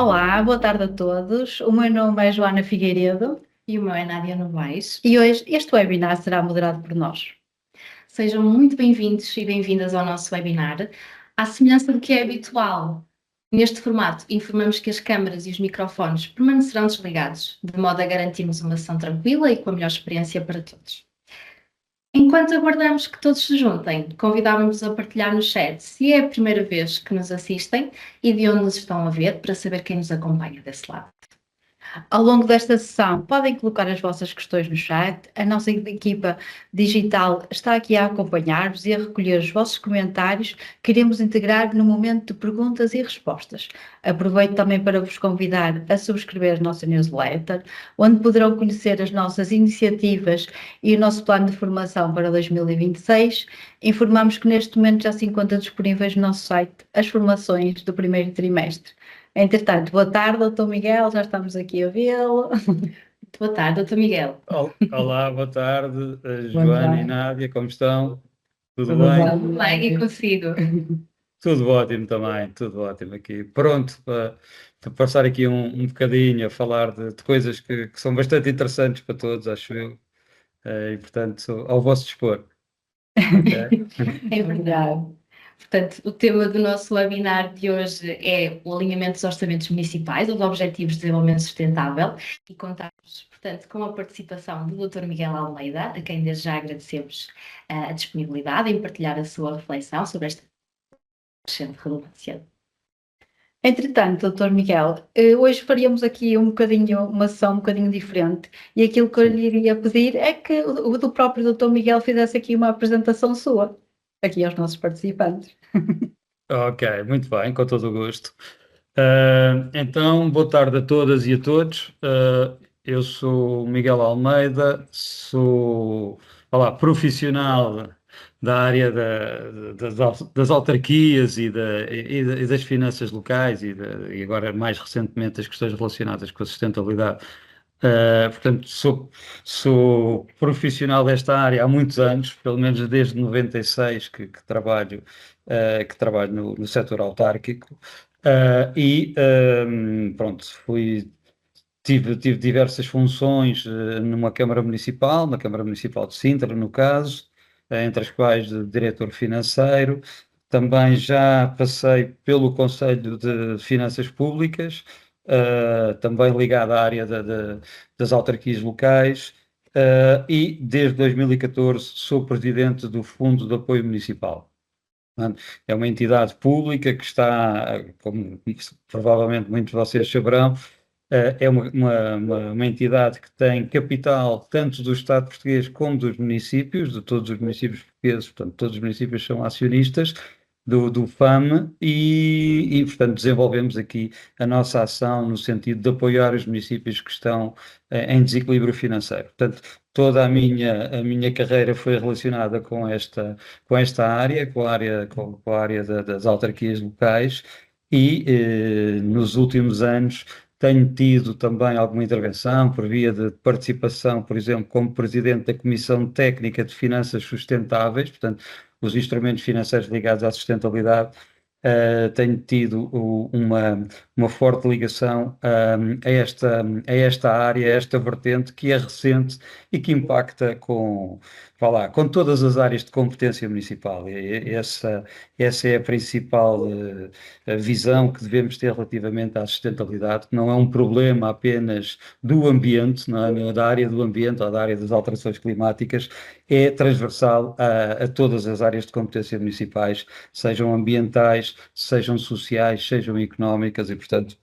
Olá, boa tarde a todos. O meu nome é Joana Figueiredo E o meu é Nádia Novaes. e hoje este webinar será moderado por nós. Sejam muito bem-vindos e bem-vindas ao nosso webinar. À semelhança do que é habitual, neste formato, informamos que as câmaras e os microfones permanecerão desligados, de modo a garantirmos uma sessão tranquila e com a melhor experiência para todos. Enquanto aguardamos que todos se juntem, convidávamos a partilhar no chat se é a primeira vez que nos assistem e de onde nos estão a ver, para saber quem nos acompanha desse lado. Ao longo desta sessão, podem colocar as vossas questões no chat. A nossa equipa digital está aqui a acompanhar-vos e a recolher os vossos comentários que iremos integrar no momento de perguntas e respostas. Aproveito também para vos convidar a subscrever a nossa newsletter, onde poderão conhecer as nossas iniciativas e o nosso plano de formação para 2026. Informamos que neste momento já se encontram disponíveis no nosso site as formações do primeiro trimestre. Entretanto, boa tarde, doutor Miguel, já estamos aqui a vê-lo. Boa tarde, doutor Miguel. Olá, boa tarde, Boa Joana e tarde. Nádia, como estão? Tudo Tudo bem? Tudo bem e consigo? Tudo ótimo também, tudo ótimo aqui. Pronto para passar aqui um bocadinho a falar de coisas que são bastante interessantes para todos, acho eu, e portanto, ao vosso dispor. Ok? É verdade. Portanto, o tema do nosso webinar de hoje é o alinhamento dos orçamentos municipais aos Objetivos de Desenvolvimento Sustentável e contamos, portanto, com a participação do Dr. Miguel Almeida, a quem desde já agradecemos a disponibilidade em partilhar a sua reflexão sobre esta crescente relevância. Entretanto, doutor Miguel, hoje faríamos aqui uma sessão um bocadinho diferente e aquilo que eu lhe iria pedir é que o do próprio doutor Miguel fizesse aqui uma apresentação sua, aqui aos nossos participantes. Ok, muito bem, com todo o gosto. Então, boa tarde a todas e a todos. Eu sou Miguel Almeida, sou, profissional da área das autarquias e das finanças locais e agora mais recentemente as questões relacionadas com a sustentabilidade. Portanto, sou profissional desta área há muitos anos, pelo menos desde 96 que trabalho no setor autárquico. Pronto, tive diversas funções numa Câmara Municipal, na Câmara Municipal de Sintra, no caso, entre as quais de diretor financeiro. Também já passei pelo Conselho de Finanças Públicas, também ligado à área das autarquias locais, e desde 2014 sou presidente do Fundo de Apoio Municipal. É uma entidade pública que está, como provavelmente muitos de vocês saberão, é uma entidade que tem capital tanto do Estado português como dos municípios, de todos os municípios portugueses, portanto, todos os municípios são acionistas do FAM portanto, desenvolvemos aqui a nossa ação no sentido de apoiar os municípios que estão em desequilíbrio financeiro. Portanto, toda a minha carreira foi relacionada com esta área, com a área das autarquias locais nos últimos anos tenho tido também alguma intervenção por via de participação, por exemplo, como presidente da Comissão Técnica de Finanças Sustentáveis, portanto, os instrumentos financeiros ligados à sustentabilidade. Tenho tido uma forte ligação a esta área, a esta vertente que é recente e que impacta com todas as áreas de competência municipal. Essa é a principal a visão que devemos ter relativamente à sustentabilidade, que não é um problema apenas do ambiente, não é da área do ambiente ou da área das alterações climáticas, é transversal a todas as áreas de competência municipais, sejam ambientais, sejam sociais, sejam económicas e, portanto,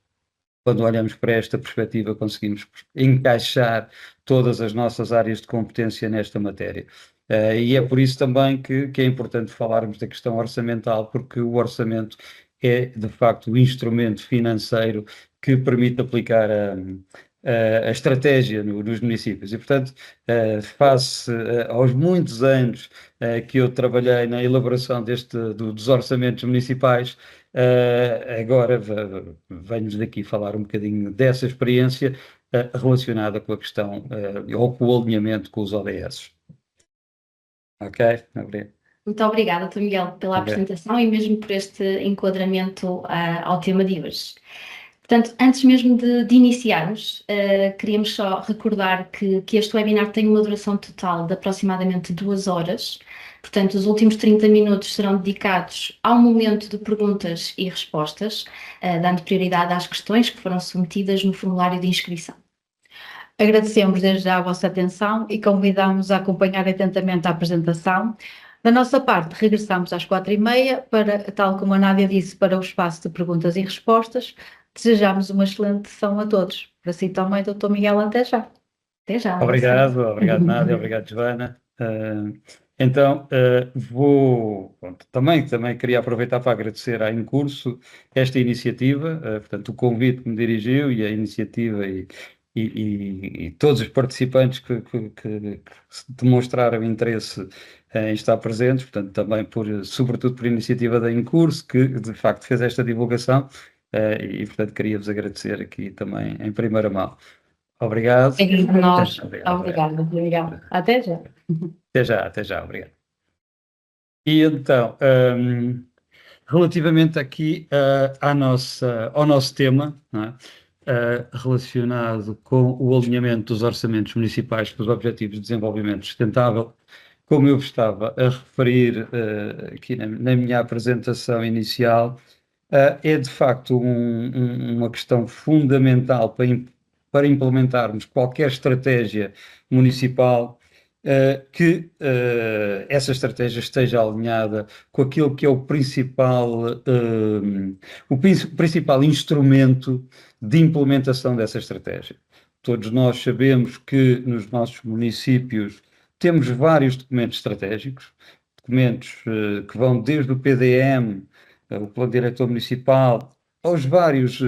quando olhamos para esta perspectiva, conseguimos encaixar todas as nossas áreas de competência nesta matéria. E é por isso também que é importante falarmos da questão orçamental, porque o orçamento é, de facto, o instrumento financeiro que permite aplicar a estratégia nos municípios. E, portanto, face aos muitos anos que eu trabalhei na elaboração dos orçamentos municipais, agora venho-nos daqui falar um bocadinho dessa experiência relacionada com a questão ou com o alinhamento com os ODS. Ok? Obrigado. Muito obrigada, Dr. Miguel, pela Ok. apresentação e mesmo por este enquadramento ao tema de hoje. Portanto, antes mesmo de iniciarmos, queríamos só recordar que este webinar tem uma duração total de aproximadamente 2 horas. Portanto, os últimos 30 minutos serão dedicados ao momento de perguntas e respostas, dando prioridade às questões que foram submetidas no formulário de inscrição. Agradecemos desde já a vossa atenção e convidamos a acompanhar atentamente a apresentação. Da nossa parte, regressamos às 4h30 para, tal como a Nádia disse, para o espaço de perguntas e respostas. Desejamos uma excelente sessão a todos. Para si também, Dr. Miguel, até já. Até já. Obrigado, Nádia, obrigado, Joana. Então, também queria aproveitar para agradecer à Incurso esta iniciativa, portanto, o convite que me dirigiu e a iniciativa e todos os participantes que demonstraram interesse em estar presentes, portanto, também sobretudo por iniciativa da Incurso, que de facto fez esta divulgação, portanto, queria-vos agradecer aqui também em primeira mão. Obrigado. Nós. Obrigado. Obrigado. Até já. Até já, obrigado. E então, relativamente aqui ao nosso tema, não é? Relacionado com o alinhamento dos orçamentos municipais com os Objetivos de Desenvolvimento Sustentável, como eu estava a referir aqui na minha apresentação inicial, é de facto uma questão fundamental para implementarmos qualquer estratégia municipal, que essa estratégia esteja alinhada com aquilo que é o principal instrumento de implementação dessa estratégia. Todos nós sabemos que nos nossos municípios temos vários documentos estratégicos, documentos que vão desde o PDM, o Plano Diretor Municipal, aos vários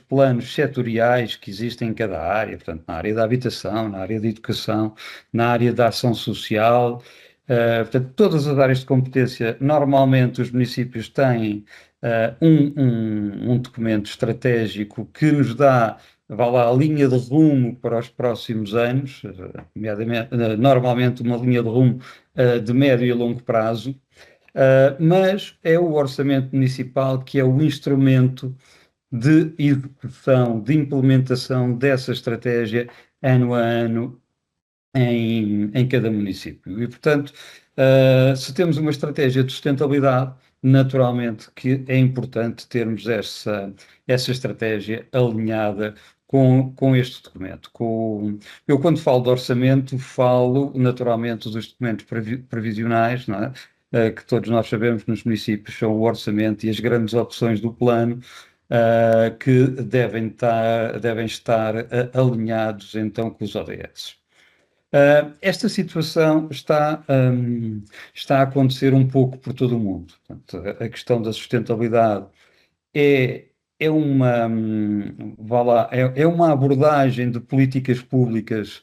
planos setoriais que existem em cada área, portanto, na área da habitação, na área da educação, na área da ação social, portanto, todas as áreas de competência, normalmente os municípios têm um documento estratégico que nos dá, vá lá, a linha de rumo para os próximos anos, normalmente uma linha de rumo de médio e longo prazo. Mas é o orçamento municipal que é o instrumento de execução, de implementação dessa estratégia ano a ano em cada município. E, portanto, se temos uma estratégia de sustentabilidade, naturalmente que é importante termos essa estratégia alinhada com este documento. Eu, quando falo de orçamento, falo naturalmente dos documentos previsionais, não é? Que todos nós sabemos nos municípios são o orçamento e as grandes opções do plano, que devem estar alinhados então com os ODS. Esta situação está a acontecer um pouco por todo o mundo. Portanto, a questão da sustentabilidade é uma abordagem de políticas públicas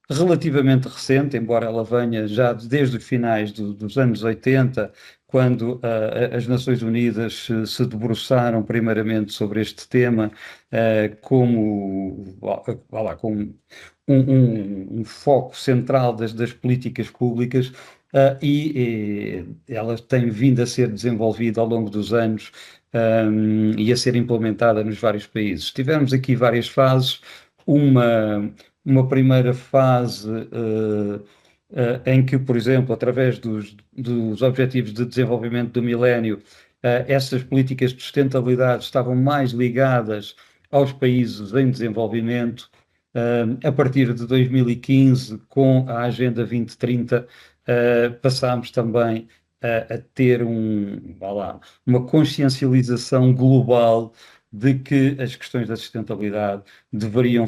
relativamente recente, embora ela venha já desde os finais dos anos 80, quando as Nações Unidas se debruçaram primeiramente sobre este tema, com um foco central das políticas públicas, e ela tem vindo a ser desenvolvida ao longo dos anos, e a ser implementada nos vários países. Tivemos aqui várias fases, uma primeira fase em que, por exemplo, através dos Objetivos de Desenvolvimento do Milénio, essas políticas de sustentabilidade estavam mais ligadas aos países em desenvolvimento. A partir de 2015, com a Agenda 2030, passámos também a ter uma consciencialização global de que as questões da sustentabilidade deveriam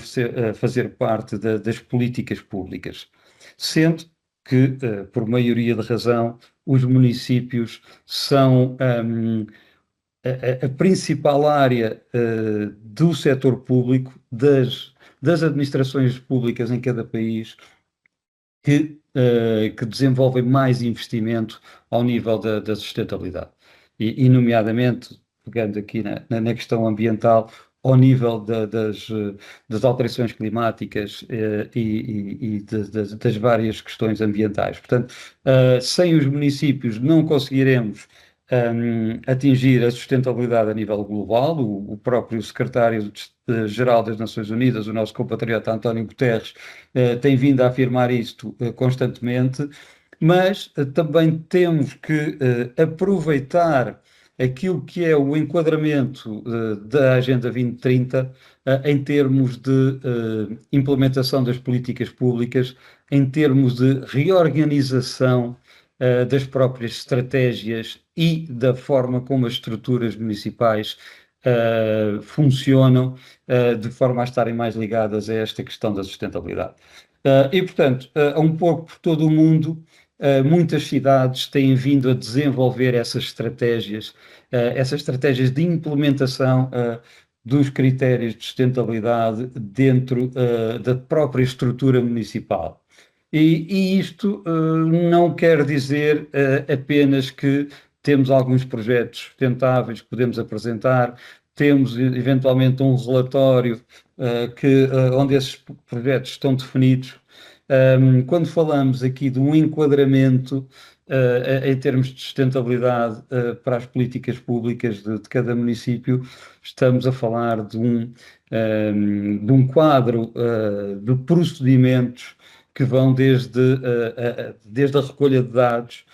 fazer parte das políticas públicas, sendo que, por maioria de razão, os municípios são a principal área do setor público, das administrações públicas em cada país, que desenvolvem mais investimento ao nível da sustentabilidade. E, nomeadamente, pegando aqui na questão ambiental, ao nível das alterações climáticas e das várias questões ambientais. Portanto, sem os municípios não conseguiremos atingir a sustentabilidade a nível global. O próprio secretário-geral das Nações Unidas, o nosso compatriota António Guterres, tem vindo a afirmar isto constantemente, mas também temos que aproveitar aquilo que é o enquadramento da Agenda 2030 em termos de implementação das políticas públicas, em termos de reorganização das próprias estratégias e da forma como as estruturas municipais funcionam, de forma a estarem mais ligadas a esta questão da sustentabilidade. E, portanto, um pouco por todo o mundo, muitas cidades têm vindo a desenvolver essas estratégias de implementação dos critérios de sustentabilidade dentro da própria estrutura municipal. E isto não quer dizer apenas que temos alguns projetos sustentáveis que podemos apresentar, temos eventualmente um relatório onde esses projetos estão definidos. Quando falamos aqui de um enquadramento em termos de sustentabilidade para as políticas públicas de cada município, estamos a falar de um quadro de procedimentos que vão desde a recolha de dados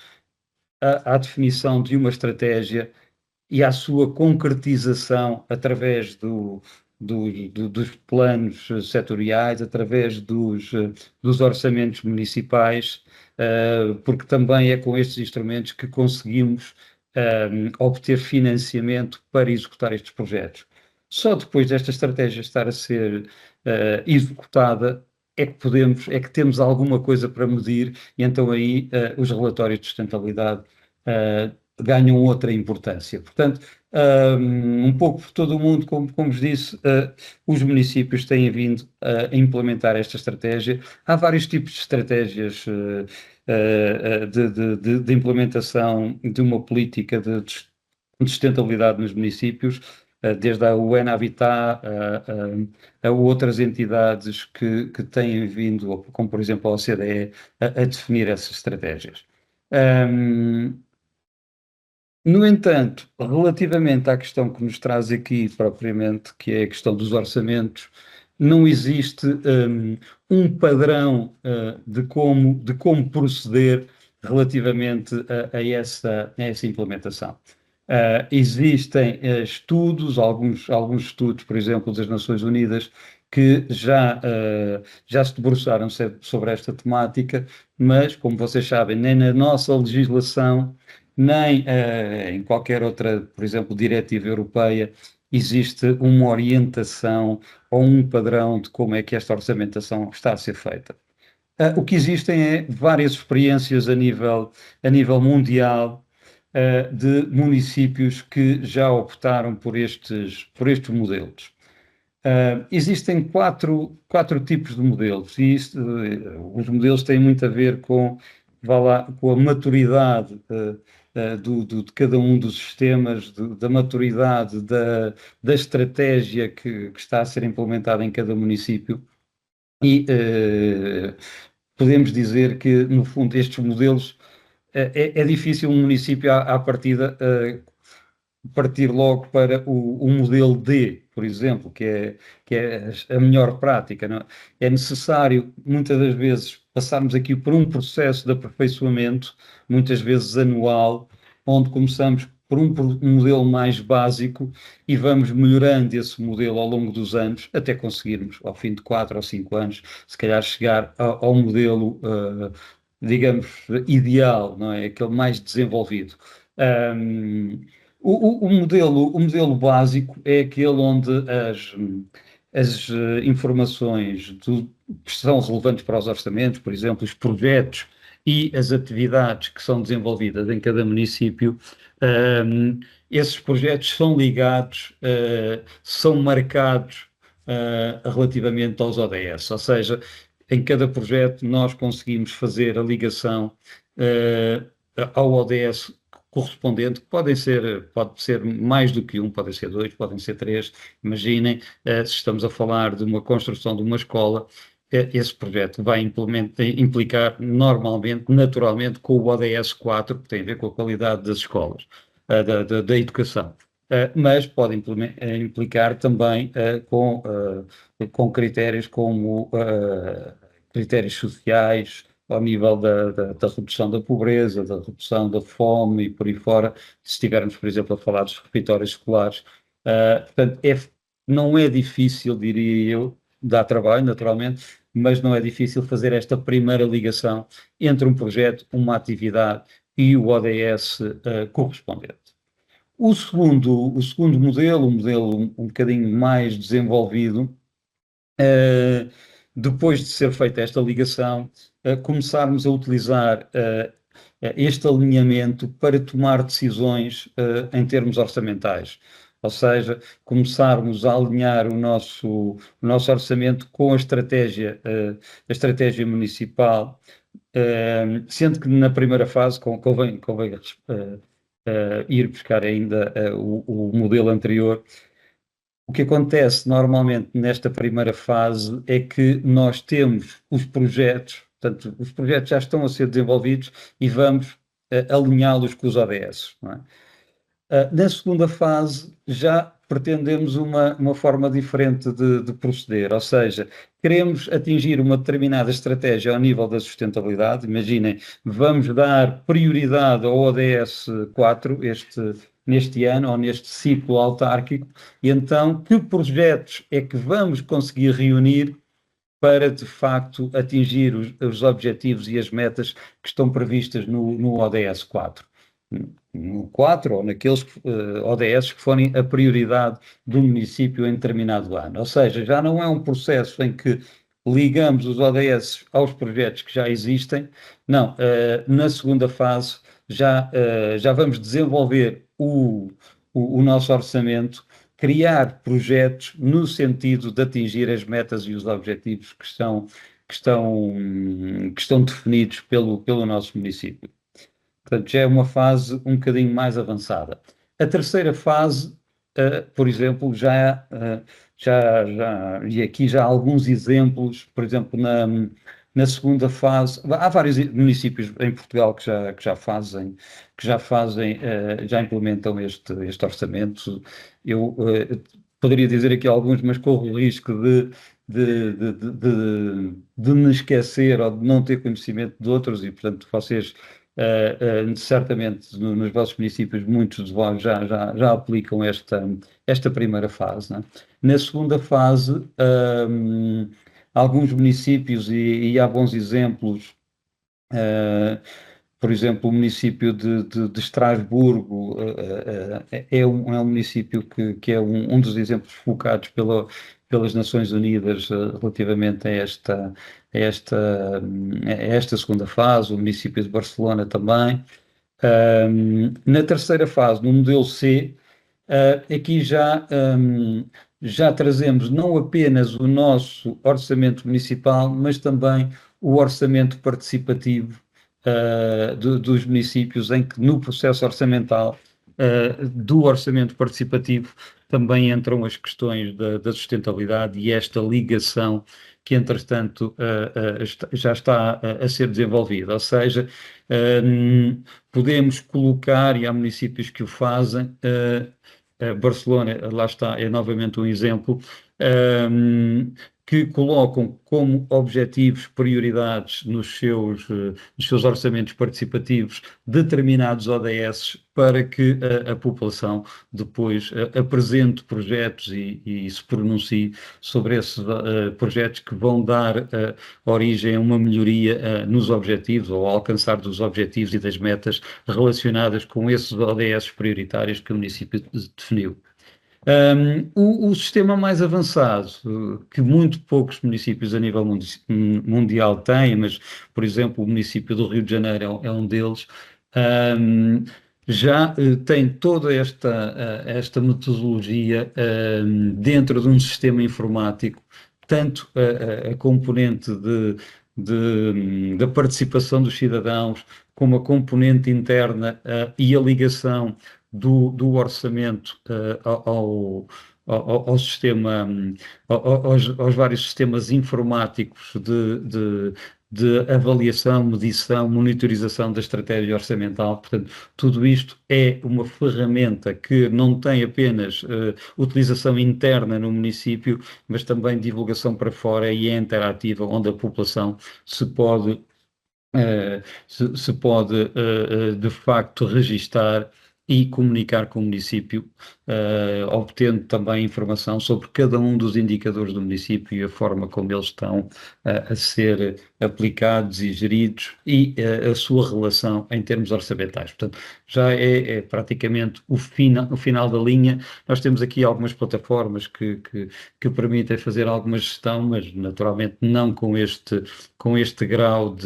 à definição de uma estratégia e à sua concretização através dos planos setoriais, através dos orçamentos municipais, porque também é com estes instrumentos que conseguimos obter financiamento para executar estes projetos. Só depois desta estratégia estar a ser executada é que temos alguma coisa para medir, e então aí os relatórios de sustentabilidade ganham outra importância. Portanto, um pouco por todo o mundo, como vos disse, os municípios têm vindo a implementar esta estratégia. Há vários tipos de estratégias de implementação de uma política de sustentabilidade nos municípios, desde a UN Habitat a outras entidades que têm vindo, como por exemplo a OCDE, a definir essas estratégias. No entanto, relativamente à questão que nos traz aqui propriamente, que é a questão dos orçamentos, não existe um padrão de como proceder relativamente a essa implementação. Existem estudos, alguns estudos, por exemplo, das Nações Unidas, que já se debruçaram sobre esta temática, mas, como vocês sabem, nem na nossa legislação, nem em qualquer outra, por exemplo, diretiva europeia, existe uma orientação ou um padrão de como é que esta orçamentação está a ser feita. O que existem é várias experiências a nível mundial de municípios que já optaram por estes modelos. Existem quatro tipos de modelos, e os modelos têm muito a ver com a maturidade de cada um dos sistemas, da maturidade da estratégia que está a ser implementada em cada município. E podemos dizer que, no fundo, estes modelos, é difícil um município à partida partir logo para o modelo D, por exemplo, que é a melhor prática. Não é? É necessário, muitas das vezes, passarmos aqui por um processo de aperfeiçoamento, muitas vezes anual, onde começamos por um modelo mais básico e vamos melhorando esse modelo ao longo dos anos, até conseguirmos, ao fim de 4 ou 5 anos, se calhar chegar ao modelo, digamos, ideal, não é? Aquele mais desenvolvido. O modelo básico é aquele onde as informações que são relevantes para os orçamentos, por exemplo, os projetos e as atividades que são desenvolvidas em cada município, esses projetos são ligados, são marcados relativamente aos ODS, ou seja, em cada projeto nós conseguimos fazer a ligação ao ODS correspondente, que pode ser mais do que um, podem ser 2, podem ser 3. Imaginem, se estamos a falar de uma construção de uma escola, esse projeto vai implicar naturalmente, com o ODS 4, que tem a ver com a qualidade das escolas. da educação. Mas pode implicar também com critérios como critérios sociais, ao nível da redução da pobreza, da redução da fome e por aí fora, se estivermos, por exemplo, a falar dos refeitórios escolares. Portanto, não é difícil, diria eu, dá trabalho, naturalmente, mas não é difícil fazer esta primeira ligação entre um projeto, uma atividade e o ODS correspondente. O segundo modelo, um modelo um bocadinho mais desenvolvido, depois de ser feita esta ligação, começarmos a utilizar este alinhamento para tomar decisões em termos orçamentais. Ou seja, começarmos a alinhar o nosso orçamento com a estratégia municipal, sendo que na primeira fase convém ir buscar ainda o modelo anterior. O que acontece normalmente nesta primeira fase é que nós temos os projetos, portanto, os projetos já estão a ser desenvolvidos e vamos alinhá-los com os ODS, não é? Na segunda fase já pretendemos uma forma diferente de proceder, ou seja, queremos atingir uma determinada estratégia ao nível da sustentabilidade. Imaginem, vamos dar prioridade ao ODS 4 neste ano ou neste ciclo autárquico, e então que projetos é que vamos conseguir reunir para, de facto, atingir os objetivos e as metas que estão previstas no ODS 4. No 4 ou naqueles ODS que forem a prioridade do município em determinado ano. Ou seja, já não é um processo em que ligamos os ODS aos projetos que já existem, não, na segunda fase já vamos desenvolver o nosso orçamento, criar projetos no sentido de atingir as metas e os objetivos que estão definidos pelo nosso município. Portanto, já é uma fase um bocadinho mais avançada. A terceira fase, por exemplo, e aqui já há alguns exemplos, por exemplo, na segunda fase, há vários municípios em Portugal que já implementam este orçamento. Eu poderia dizer aqui alguns, mas corro o risco de me esquecer ou de não ter conhecimento de outros, e portanto vocês certamente nos vossos municípios, muitos de vós já aplicam esta primeira fase, né? Na segunda fase, alguns municípios, e há bons exemplos, por exemplo, o município de Estrasburgo é um município que é um dos exemplos focados pelas Nações Unidas relativamente a esta segunda fase. O município de Barcelona também. Na terceira fase, no modelo C, aqui já trazemos não apenas o nosso orçamento municipal, mas também o orçamento participativo dos municípios, em que no processo orçamental do orçamento participativo também entram as questões da sustentabilidade e esta ligação que, entretanto, já está a ser desenvolvida. Ou seja, podemos colocar, e há municípios que o fazem, Barcelona, lá está, é novamente um exemplo, que colocam como objetivos, prioridades nos seus orçamentos participativos determinados ODS para que a população depois apresente projetos e se pronuncie sobre esses projetos que vão dar origem a uma melhoria nos objetivos ou ao alcançar dos objetivos e das metas relacionadas com esses ODS prioritários que o município definiu. O sistema mais avançado, que muito poucos municípios a nível mundial têm, mas, por exemplo, o município do Rio de Janeiro é um deles, já tem toda esta metodologia dentro de um sistema informático, tanto a componente da participação dos cidadãos, como a componente interna e a ligação do orçamento ao sistema, aos vários sistemas informáticos de avaliação, medição, monitorização da estratégia orçamental. Portanto, tudo isto é uma ferramenta que não tem apenas utilização interna no município, mas também divulgação para fora e é interativa, onde a população se pode de facto registar e comunicar com o município, obtendo também informação sobre cada um dos indicadores do município e a forma como eles estão a ser aplicados e geridos e a sua relação em termos orçamentais. Portanto, já é praticamente o final da linha. Nós temos aqui algumas plataformas que permitem fazer alguma gestão, mas naturalmente não com este grau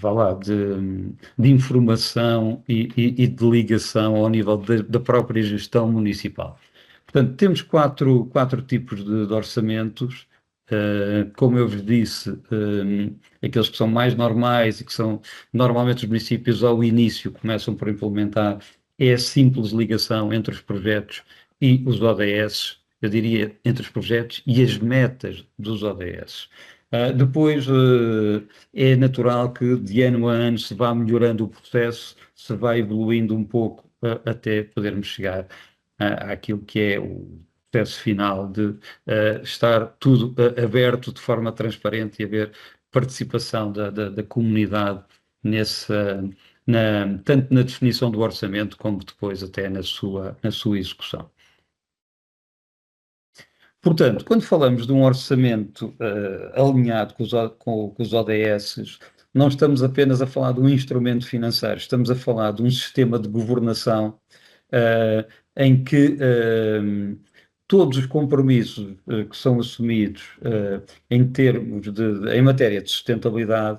vá lá, de informação e de ligação ao nível da própria gestão municipal. Portanto, temos quatro tipos de orçamentos. Como eu vos disse, aqueles que são mais normais e que são normalmente os municípios ao início começam por implementar é a simples ligação entre os projetos e os ODS, eu diria entre os projetos e as metas dos ODS. Depois, é natural que de ano a ano se vá melhorando o processo, se vai evoluindo um pouco até podermos chegar àquilo que é o processo final de estar tudo aberto de forma transparente e haver participação da comunidade tanto na definição do orçamento como depois até na sua execução. Portanto, quando falamos de um orçamento alinhado com os ODS, não estamos apenas a falar de um instrumento financeiro, estamos a falar de um sistema de governação em que todos os compromissos que são assumidos em matéria de sustentabilidade,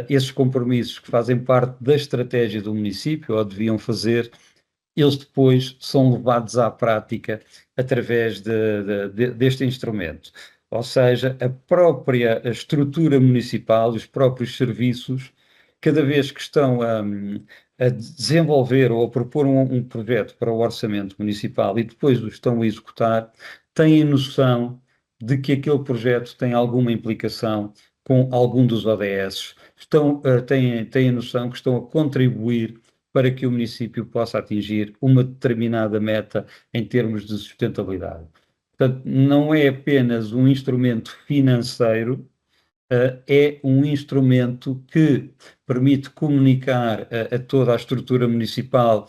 esses compromissos que fazem parte da estratégia do município, ou deviam fazer, eles depois são levados à prática através deste instrumento. Ou seja, a própria estrutura municipal, os próprios serviços, cada vez que estão a desenvolver ou a propor um projeto para o orçamento municipal e depois o estão a executar, têm noção de que aquele projeto tem alguma implicação com algum dos ODS, têm a noção que estão a contribuir para que o município possa atingir uma determinada meta em termos de sustentabilidade. Portanto, não é apenas um instrumento financeiro, é um instrumento que permite comunicar a toda a estrutura municipal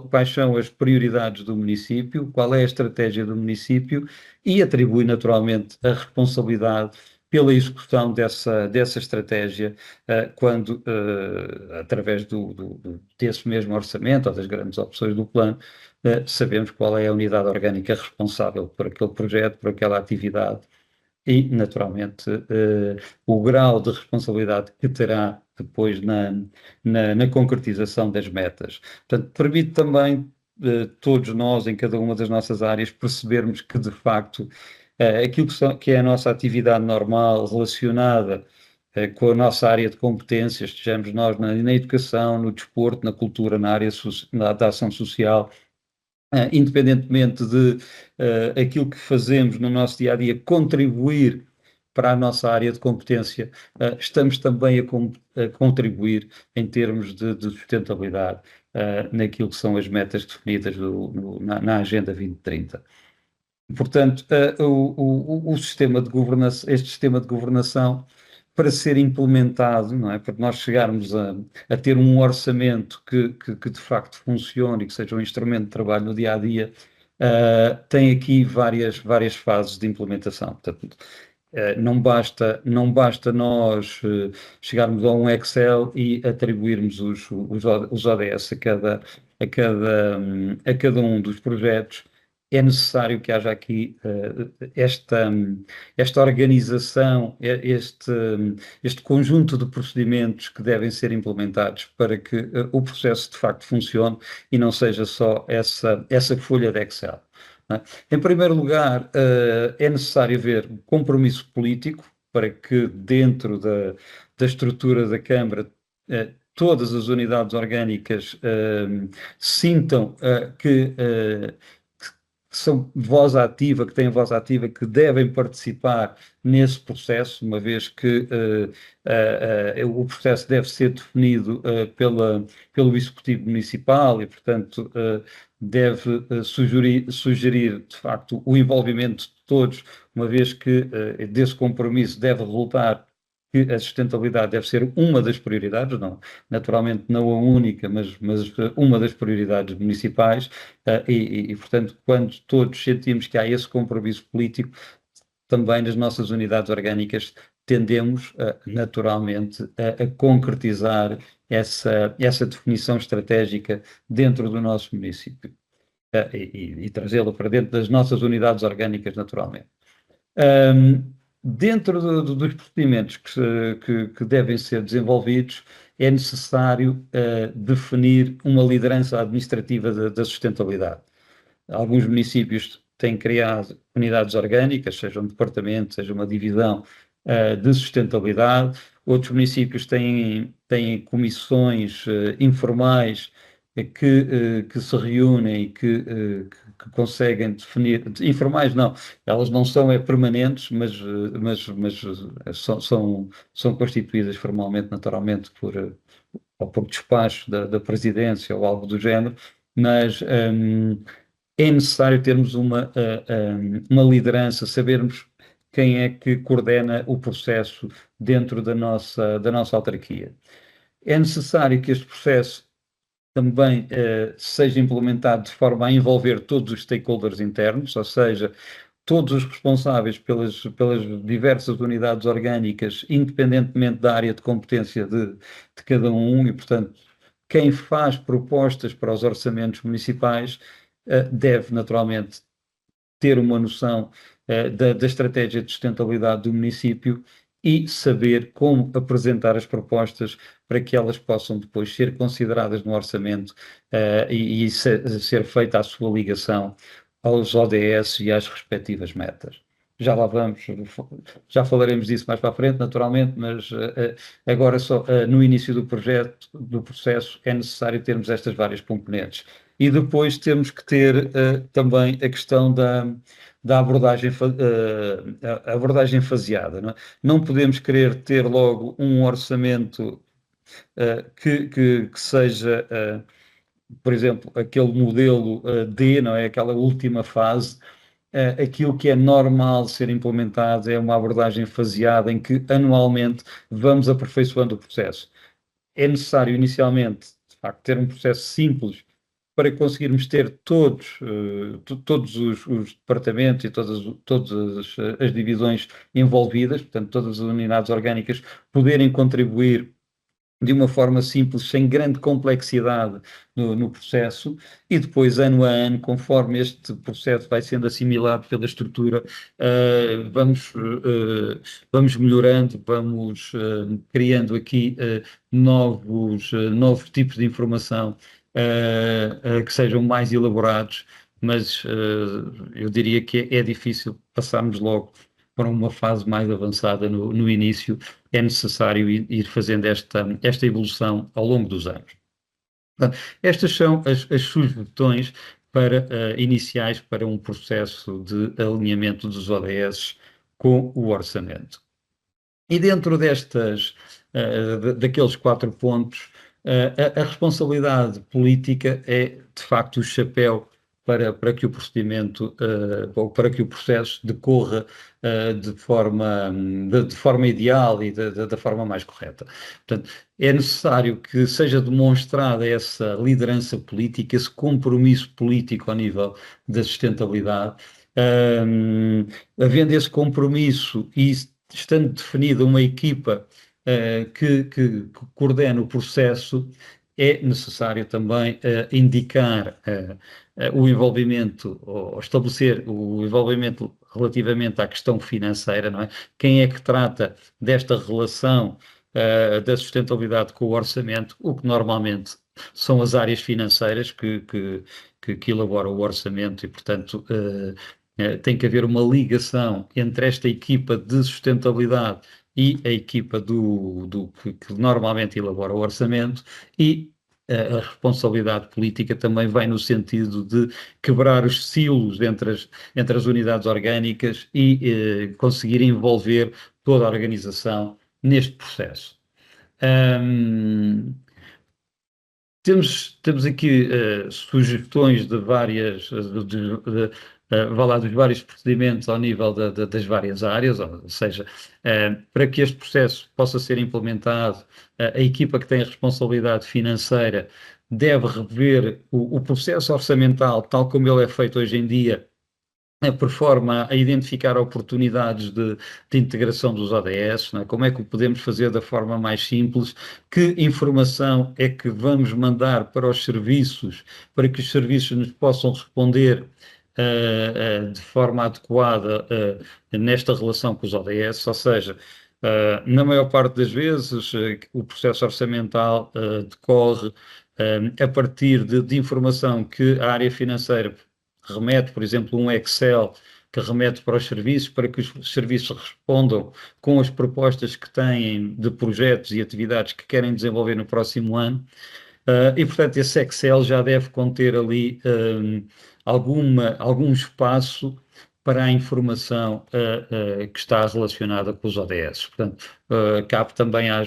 quais são as prioridades do município, qual é a estratégia do município e atribui naturalmente a responsabilidade pela execução dessa estratégia, quando, através desse mesmo orçamento ou das grandes opções do plano, sabemos qual é a unidade orgânica responsável por aquele projeto, por aquela atividade e, naturalmente, o grau de responsabilidade que terá depois na concretização das metas. Portanto, permite também todos nós, em cada uma das nossas áreas, percebermos que, de facto, aquilo que é a nossa atividade normal relacionada com a nossa área de competências, estejamos nós na educação, no desporto, na cultura, na área da ação social, independentemente de aquilo que fazemos no nosso dia a dia contribuir para a nossa área de competência, estamos também a contribuir em termos de sustentabilidade naquilo que são as metas definidas na Agenda 2030. Portanto, o sistema de governação, este sistema de governação, para ser implementado, não é? Para nós chegarmos a ter um orçamento que de facto funcione e que seja um instrumento de trabalho no dia a dia, tem aqui várias fases de implementação. Portanto, não basta nós chegarmos a um Excel e atribuirmos os ODS a cada um dos projetos. É necessário que haja aqui esta organização, este conjunto de procedimentos que devem ser implementados para que o processo de facto funcione e não seja só essa folha de Excel. Não é? Em primeiro lugar, é necessário haver um compromisso político para que dentro da estrutura da Câmara todas as unidades orgânicas sintam que são voz ativa, que têm voz ativa, que devem participar nesse processo, uma vez que o processo deve ser definido pelo Executivo Municipal e, portanto, deve sugerir, de facto, o envolvimento de todos, uma vez que desse compromisso deve resultar que a sustentabilidade deve ser uma das prioridades, não, naturalmente não a única, mas uma das prioridades municipais, portanto, quando todos sentimos que há esse compromisso político, também nas nossas unidades orgânicas tendemos, naturalmente, a concretizar essa definição estratégica dentro do nosso município, e trazê-la para dentro das nossas unidades orgânicas, naturalmente. Dentro dos procedimentos que devem ser desenvolvidos, é necessário definir uma liderança administrativa da sustentabilidade. Alguns municípios têm criado unidades orgânicas, seja um departamento, seja uma divisão de sustentabilidade. Outros municípios têm comissões informais que se reúnem e que conseguem definir, informais não, elas não são permanentes, mas são constituídas formalmente, naturalmente, ou por despacho da presidência ou algo do género, mas é necessário termos uma liderança, sabermos quem é que coordena o processo dentro da nossa autarquia. É necessário que este processo também seja implementado de forma a envolver todos os stakeholders internos, ou seja, todos os responsáveis pelas diversas unidades orgânicas, independentemente da área de competência de cada um, e, portanto, quem faz propostas para os orçamentos municipais deve, naturalmente, ter uma noção da estratégia de sustentabilidade do município e saber como apresentar as propostas para que elas possam depois ser consideradas no orçamento e ser feita a sua ligação aos ODS e às respectivas metas. Já lá vamos, já falaremos disso mais para a frente, naturalmente, mas agora só no início do processo, é necessário termos estas várias componentes. E depois temos que ter também a questão da abordagem faseada. Não é? Não podemos querer ter logo um orçamento que seja, por exemplo, aquele modelo D, não é? Aquela última fase. Aquilo que é normal ser implementado é uma abordagem faseada em que anualmente vamos aperfeiçoando o processo. É necessário inicialmente, de facto, ter um processo simples para conseguirmos ter todos os departamentos e todas as divisões envolvidas, portanto, todas as unidades orgânicas poderem contribuir de uma forma simples, sem grande complexidade no processo, e depois, ano a ano, conforme este processo vai sendo assimilado pela estrutura, vamos melhorando, vamos criando aqui novos tipos de informação que sejam mais elaborados, mas eu diria que é difícil passarmos logo para uma fase mais avançada no início. É necessário ir fazendo esta evolução ao longo dos anos. Portanto, estas são as sugestões iniciais para um processo de alinhamento dos ODS com o orçamento. E dentro daqueles 4 pontos, a responsabilidade política é, de facto, o chapéu para que o procedimento ou para que o processo decorra de forma ideal e da forma mais correta. Portanto, é necessário que seja demonstrada essa liderança política, esse compromisso político ao nível da sustentabilidade. Havendo esse compromisso e estando definida uma equipa que coordena o processo, é necessário também indicar o envolvimento, ou estabelecer o envolvimento relativamente à questão financeira, não é? Quem é que trata desta relação da sustentabilidade com o orçamento, o que normalmente são as áreas financeiras que elaboram o orçamento e, portanto, tem que haver uma ligação entre esta equipa de sustentabilidade e a equipa que normalmente elabora o orçamento, e a responsabilidade política também vai no sentido de quebrar os silos entre as unidades orgânicas e conseguir envolver toda a organização neste processo. Temos aqui sugestões de várias, vá lá, dos vários procedimentos ao nível das várias áreas, ou seja, para que este processo possa ser implementado, a equipa que tem a responsabilidade financeira deve rever o processo orçamental, tal como ele é feito hoje em dia, por forma a identificar oportunidades de integração dos ODS, não é? Como é que o podemos fazer da forma mais simples, que informação é que vamos mandar para os serviços, para que os serviços nos possam responder de forma adequada nesta relação com os ODS, ou seja, na maior parte das vezes o processo orçamental decorre a partir de informação que a área financeira remete, por exemplo, um Excel que remete para os serviços, para que os serviços respondam com as propostas que têm de projetos e atividades que querem desenvolver no próximo ano. E, portanto, esse Excel já deve conter ali algum espaço para a informação que está relacionada com os ODS. Portanto, cabe também à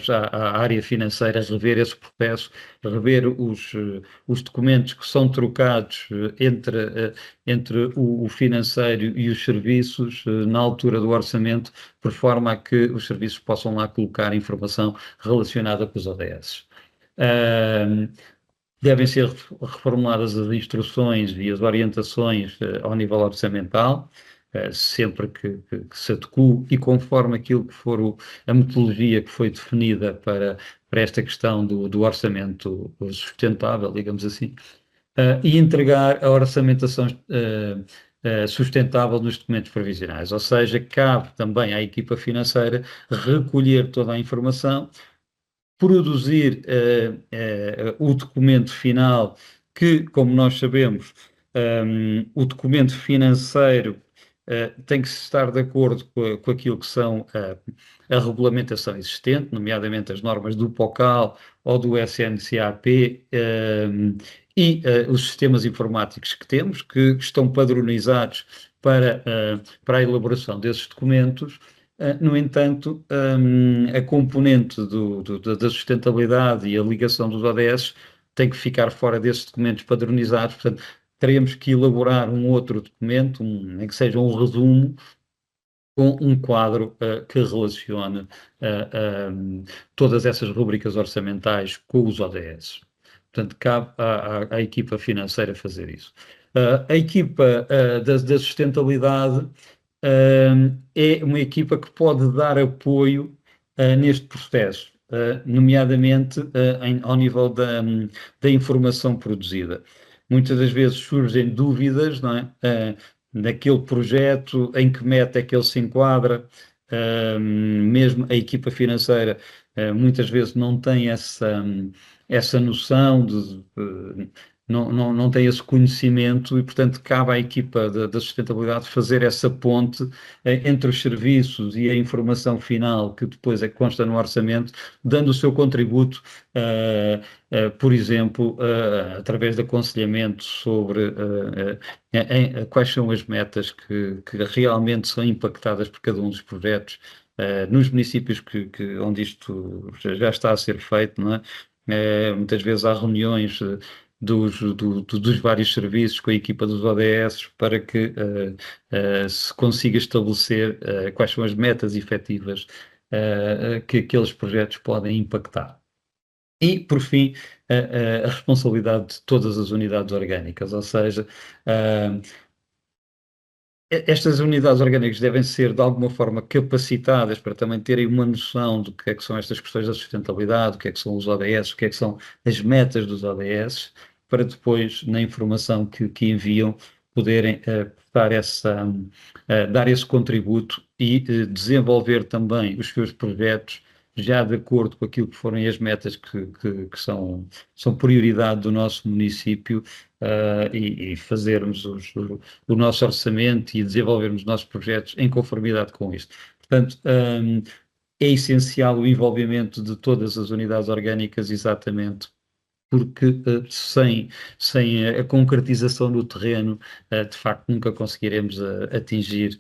área financeira rever esse processo, rever os documentos que são trocados entre o financeiro e os serviços na altura do orçamento, por forma a que os serviços possam lá colocar informação relacionada com os ODS. Devem ser reformuladas as instruções e as orientações ao nível orçamental, sempre que se adeque e conforme aquilo que for a metodologia que foi definida para esta questão do orçamento sustentável, digamos assim, e entregar a orçamentação sustentável nos documentos provisionais. Ou seja, cabe também à equipa financeira recolher toda a informação, produzir o documento final, que, como nós sabemos, o documento financeiro tem que estar de acordo com aquilo que são a regulamentação existente, nomeadamente as normas do POCAL ou do SNCAP, e os sistemas informáticos que temos, que estão padronizados para a elaboração desses documentos. No entanto, a componente da sustentabilidade e a ligação dos ODS tem que ficar fora desses documentos padronizados, portanto, teremos que elaborar um outro documento, nem que seja um resumo, com um quadro que relacione todas essas rubricas orçamentais com os ODS. Portanto, cabe à equipa financeira fazer isso. A equipa da sustentabilidade é uma equipa que pode dar apoio neste processo, nomeadamente ao nível da informação produzida. Muitas das vezes surgem dúvidas, não é? Naquele projeto, em que meta é que ele se enquadra, mesmo a equipa financeira muitas vezes não tem essa noção não tem esse conhecimento e, portanto, cabe à equipa da sustentabilidade fazer essa ponte entre os serviços e a informação final que depois é que consta no orçamento, dando o seu contributo, por exemplo, através de aconselhamento sobre quais são as metas que realmente são impactadas por cada um dos projetos, nos municípios onde isto já está a ser feito, não é? Muitas vezes há reuniões dos vários serviços com a equipa dos ODS para que se consiga estabelecer quais são as metas efetivas que aqueles projetos podem impactar. E, por fim, a responsabilidade de todas as unidades orgânicas, ou seja, estas unidades orgânicas devem ser, de alguma forma, capacitadas para também terem uma noção do que é que são estas questões da sustentabilidade, o que é que são os ODS, o que é que são as metas dos ODS, para depois, na informação que enviam, poderem dar esse contributo e desenvolver também os seus projetos já de acordo com aquilo que forem as metas que são prioridade do nosso município, e fazermos o nosso orçamento e desenvolvermos os nossos projetos em conformidade com isto. Portanto, é essencial o envolvimento de todas as unidades orgânicas, exatamente porque sem a concretização no terreno, de facto, nunca conseguiremos atingir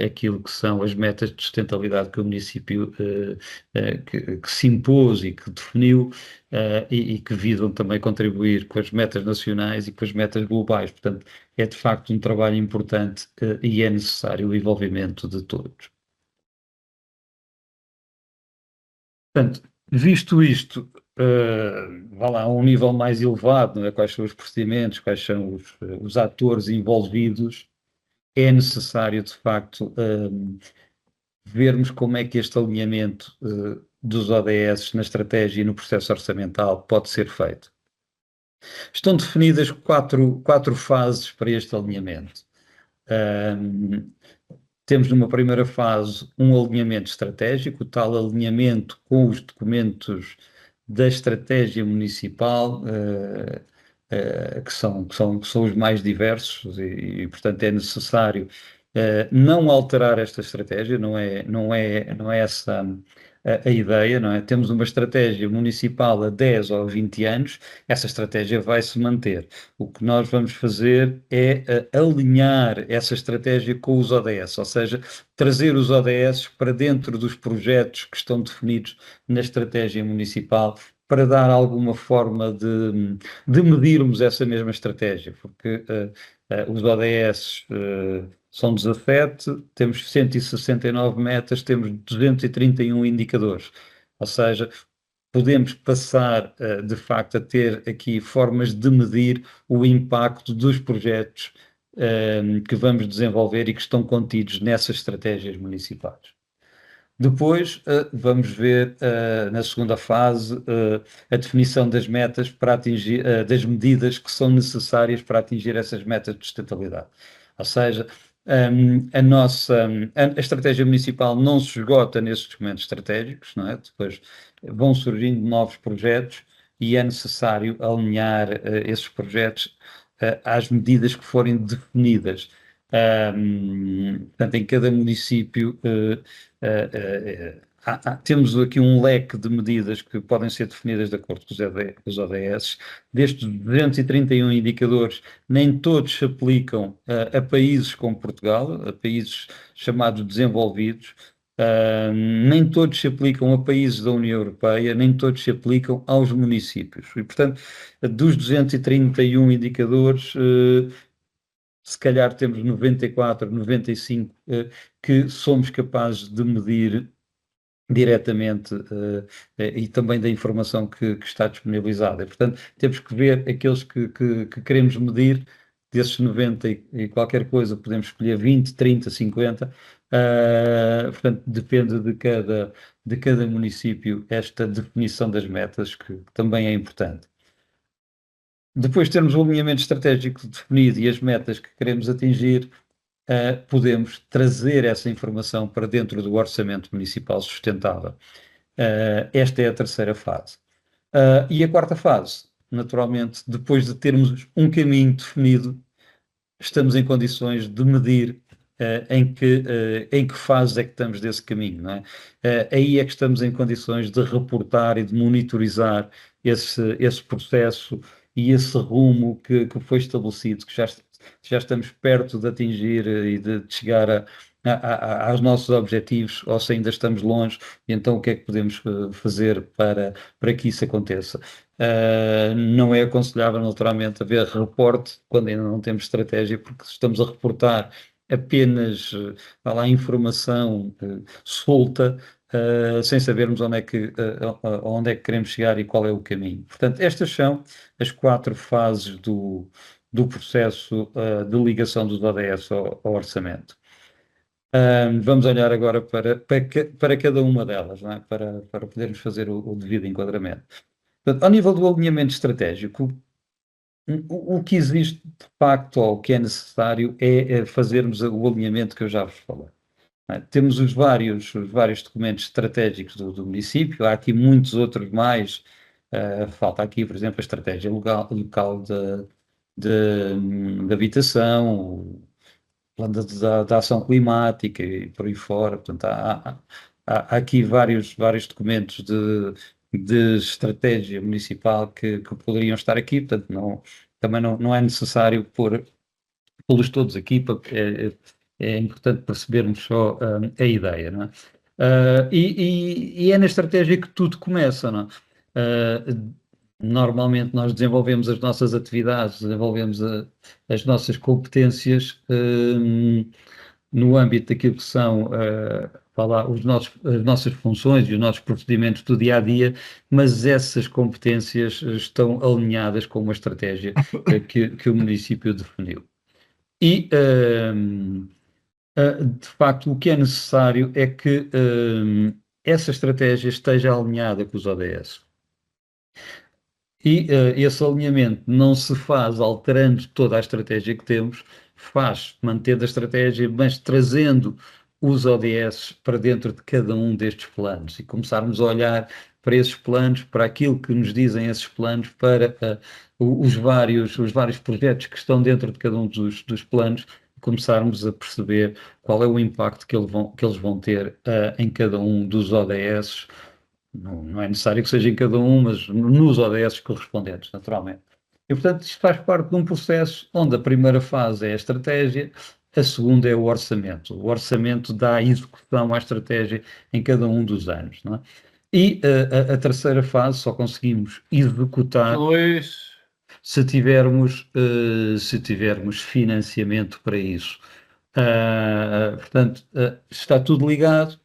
aquilo que são as metas de sustentabilidade que o município que se impôs e que definiu, e que visam também contribuir com as metas nacionais e com as metas globais. Portanto, é de facto um trabalho importante, e é necessário o envolvimento de todos. Portanto, visto isto, vá lá, a um nível mais elevado, não é? Quais são os procedimentos, quais são os atores envolvidos, é necessário, de facto, vermos como é que este alinhamento dos ODS na estratégia e no processo orçamental pode ser feito. Estão definidas quatro fases para este alinhamento. Temos numa primeira fase um alinhamento estratégico, o tal alinhamento com os documentos da estratégia municipal, que são os mais diversos e, portanto, é necessário não alterar esta estratégia, não é essa a ideia, não é? Temos uma estratégia municipal a 10 ou 20 anos, essa estratégia vai se manter. O que nós vamos fazer é alinhar essa estratégia com os ODS, ou seja, trazer os ODS para dentro dos projetos que estão definidos na estratégia municipal, para dar alguma forma de medirmos essa mesma estratégia, porque os ODS são 17, temos 169 metas, temos 231 indicadores, ou seja, podemos passar de facto a ter aqui formas de medir o impacto dos projetos que vamos desenvolver e que estão contidos nessas estratégias municipais. Depois, vamos ver na segunda fase a definição das metas para atingir, das medidas que são necessárias para atingir essas metas de sustentabilidade. Ou seja, a estratégia municipal não se esgota nesses documentos estratégicos, não é? Depois vão surgindo novos projetos e é necessário alinhar esses projetos às medidas que forem definidas. Portanto, em cada município temos aqui um leque de medidas que podem ser definidas de acordo com os ODS. Destes 231 indicadores, nem todos se aplicam a países como Portugal, a países chamados desenvolvidos, nem todos se aplicam a países da União Europeia, nem todos se aplicam aos municípios. E, portanto, dos 231 indicadores, se calhar temos 94, 95 que somos capazes de medir diretamente e também da informação que está disponibilizada. E, portanto, temos que ver aqueles que queremos medir, desses 90 e qualquer coisa, podemos escolher 20, 30, 50. Portanto, depende de cada município esta definição das metas, que também é importante. Depois de termos o alinhamento estratégico definido e as metas que queremos atingir, podemos trazer essa informação para dentro do orçamento municipal sustentável. Esta é a terceira fase. E a quarta fase, naturalmente, depois de termos um caminho definido, estamos em condições de medir em que fase é que estamos desse caminho, não é? Aí é que estamos em condições de reportar e de monitorizar esse processo e esse rumo que foi estabelecido, que já estamos perto de atingir e de chegar aos nossos objetivos, ou se ainda estamos longe, e então o que é que podemos fazer para que isso aconteça? Não é aconselhável, naturalmente, haver reporte quando ainda não temos estratégia, porque estamos a reportar apenas informação solta, sem sabermos onde é que queremos chegar e qual é o caminho. Portanto, estas são as 4 fases do processo de ligação dos ODS ao orçamento. Vamos olhar agora para cada uma delas, não é? para podermos fazer o devido enquadramento. Portanto, ao nível do alinhamento estratégico, o que existe de facto, ou o que é necessário, é fazermos o alinhamento que eu já vos falei. Temos os vários documentos estratégicos do município, há aqui muitos outros mais. Falta aqui, por exemplo, a estratégia local de habitação, o plano da ação climática e por aí fora. Portanto, há aqui vários documentos de estratégia municipal que poderiam estar aqui, portanto, também não é necessário pô-los todos aqui, porque é importante percebermos só a ideia, não é? E é na estratégia que tudo começa, não é? Normalmente nós desenvolvemos as nossas atividades, desenvolvemos as nossas competências no âmbito daquilo que são as nossas funções e os nossos procedimentos do dia a dia, mas essas competências estão alinhadas com uma estratégia que o município definiu. E, de facto, o que é necessário é que essa estratégia esteja alinhada com os ODS. E esse alinhamento não se faz alterando toda a estratégia que temos, faz mantendo a estratégia, mas trazendo os ODS para dentro de cada um destes planos e começarmos a olhar para esses planos, para aquilo que nos dizem esses planos, para os vários projetos que estão dentro de cada um dos planos, começarmos a perceber qual é o impacto que eles vão ter em cada um dos ODS. Não é necessário que seja em cada um, mas nos ODS correspondentes, naturalmente. E, portanto, isto faz parte de um processo onde a primeira fase é a estratégia, a segunda é o orçamento. O orçamento dá execução à estratégia em cada um dos anos, não é? E a terceira fase só conseguimos executar se tivermos financiamento para isso. Portanto, está tudo ligado.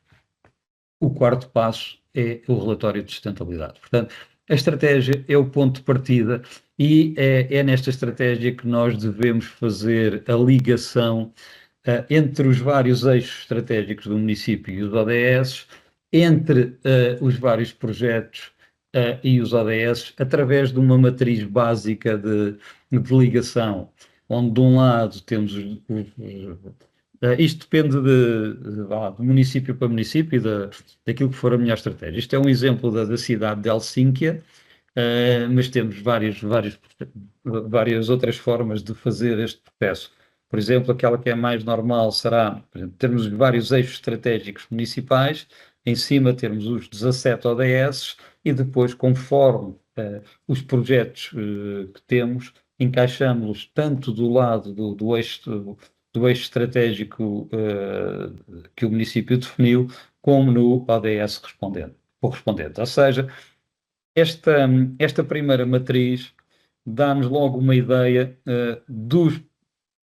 O quarto passo é o relatório de sustentabilidade. Portanto, a estratégia é o ponto de partida e é nesta estratégia que nós devemos fazer a ligação entre os vários eixos estratégicos do município e os ODS, entre os vários projetos e os ODS, através de uma matriz básica de ligação, onde de um lado temos isto depende de município para município e daquilo que for a melhor estratégia. Isto é um exemplo da cidade de Helsínquia, mas temos várias outras formas de fazer este processo. Por exemplo, aquela que é mais normal será, por exemplo, termos vários eixos estratégicos municipais, em cima termos os 17 ODS e depois, conforme os projetos que temos, encaixamos-los tanto do lado do eixo estratégico que o município definiu, como no ODS correspondente. Ou seja, esta primeira matriz dá-nos logo uma ideia dos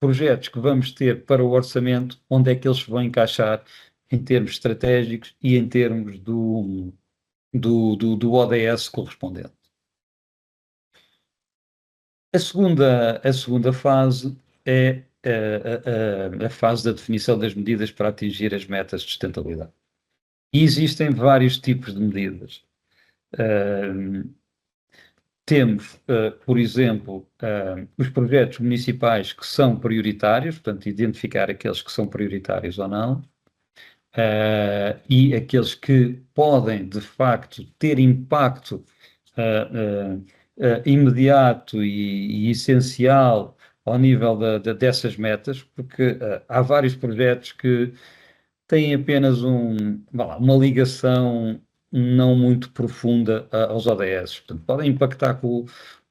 projetos que vamos ter para o orçamento, onde é que eles se vão encaixar em termos estratégicos e em termos do ODS correspondente. A segunda fase é a fase da definição das medidas para atingir as metas de sustentabilidade. E existem vários tipos de medidas. Temos, por exemplo, os projetos municipais que são prioritários, portanto, identificar aqueles que são prioritários ou não, e aqueles que podem, de facto, ter impacto imediato e essencial ao nível dessas metas, porque há vários projetos que têm apenas uma ligação não muito profunda aos ODS. Portanto, podem impactar com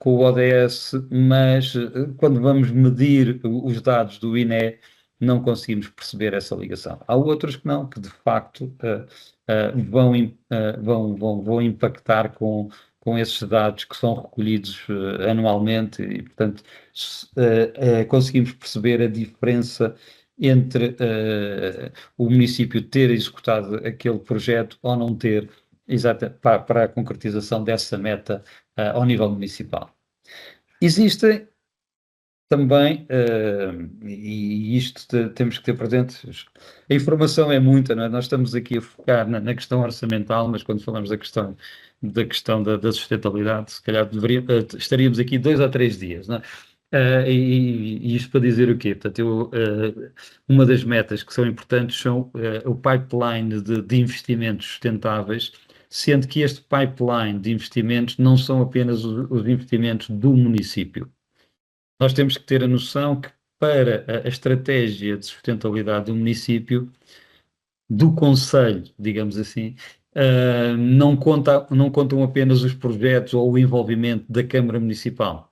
o ODS, mas quando vamos medir os dados do INE, não conseguimos perceber essa ligação. Há outros que não, que de facto vão impactar com esses dados que são recolhidos anualmente e, portanto, conseguimos perceber a diferença entre o município ter executado aquele projeto ou não ter, para a concretização dessa meta ao nível municipal. Existem também, e isto temos que ter presente, a informação é muita, não é? Nós estamos aqui a focar na questão orçamental, mas quando falamos da questão da sustentabilidade, se calhar estaríamos aqui 2 ou 3 dias, não é? E isto para dizer o quê? Portanto, uma das metas que são importantes são o pipeline de investimentos sustentáveis, sendo que este pipeline de investimentos não são apenas os investimentos do município. Nós temos que ter a noção que para a estratégia de sustentabilidade do município, do concelho, digamos assim, não contam apenas os projetos ou o envolvimento da Câmara Municipal.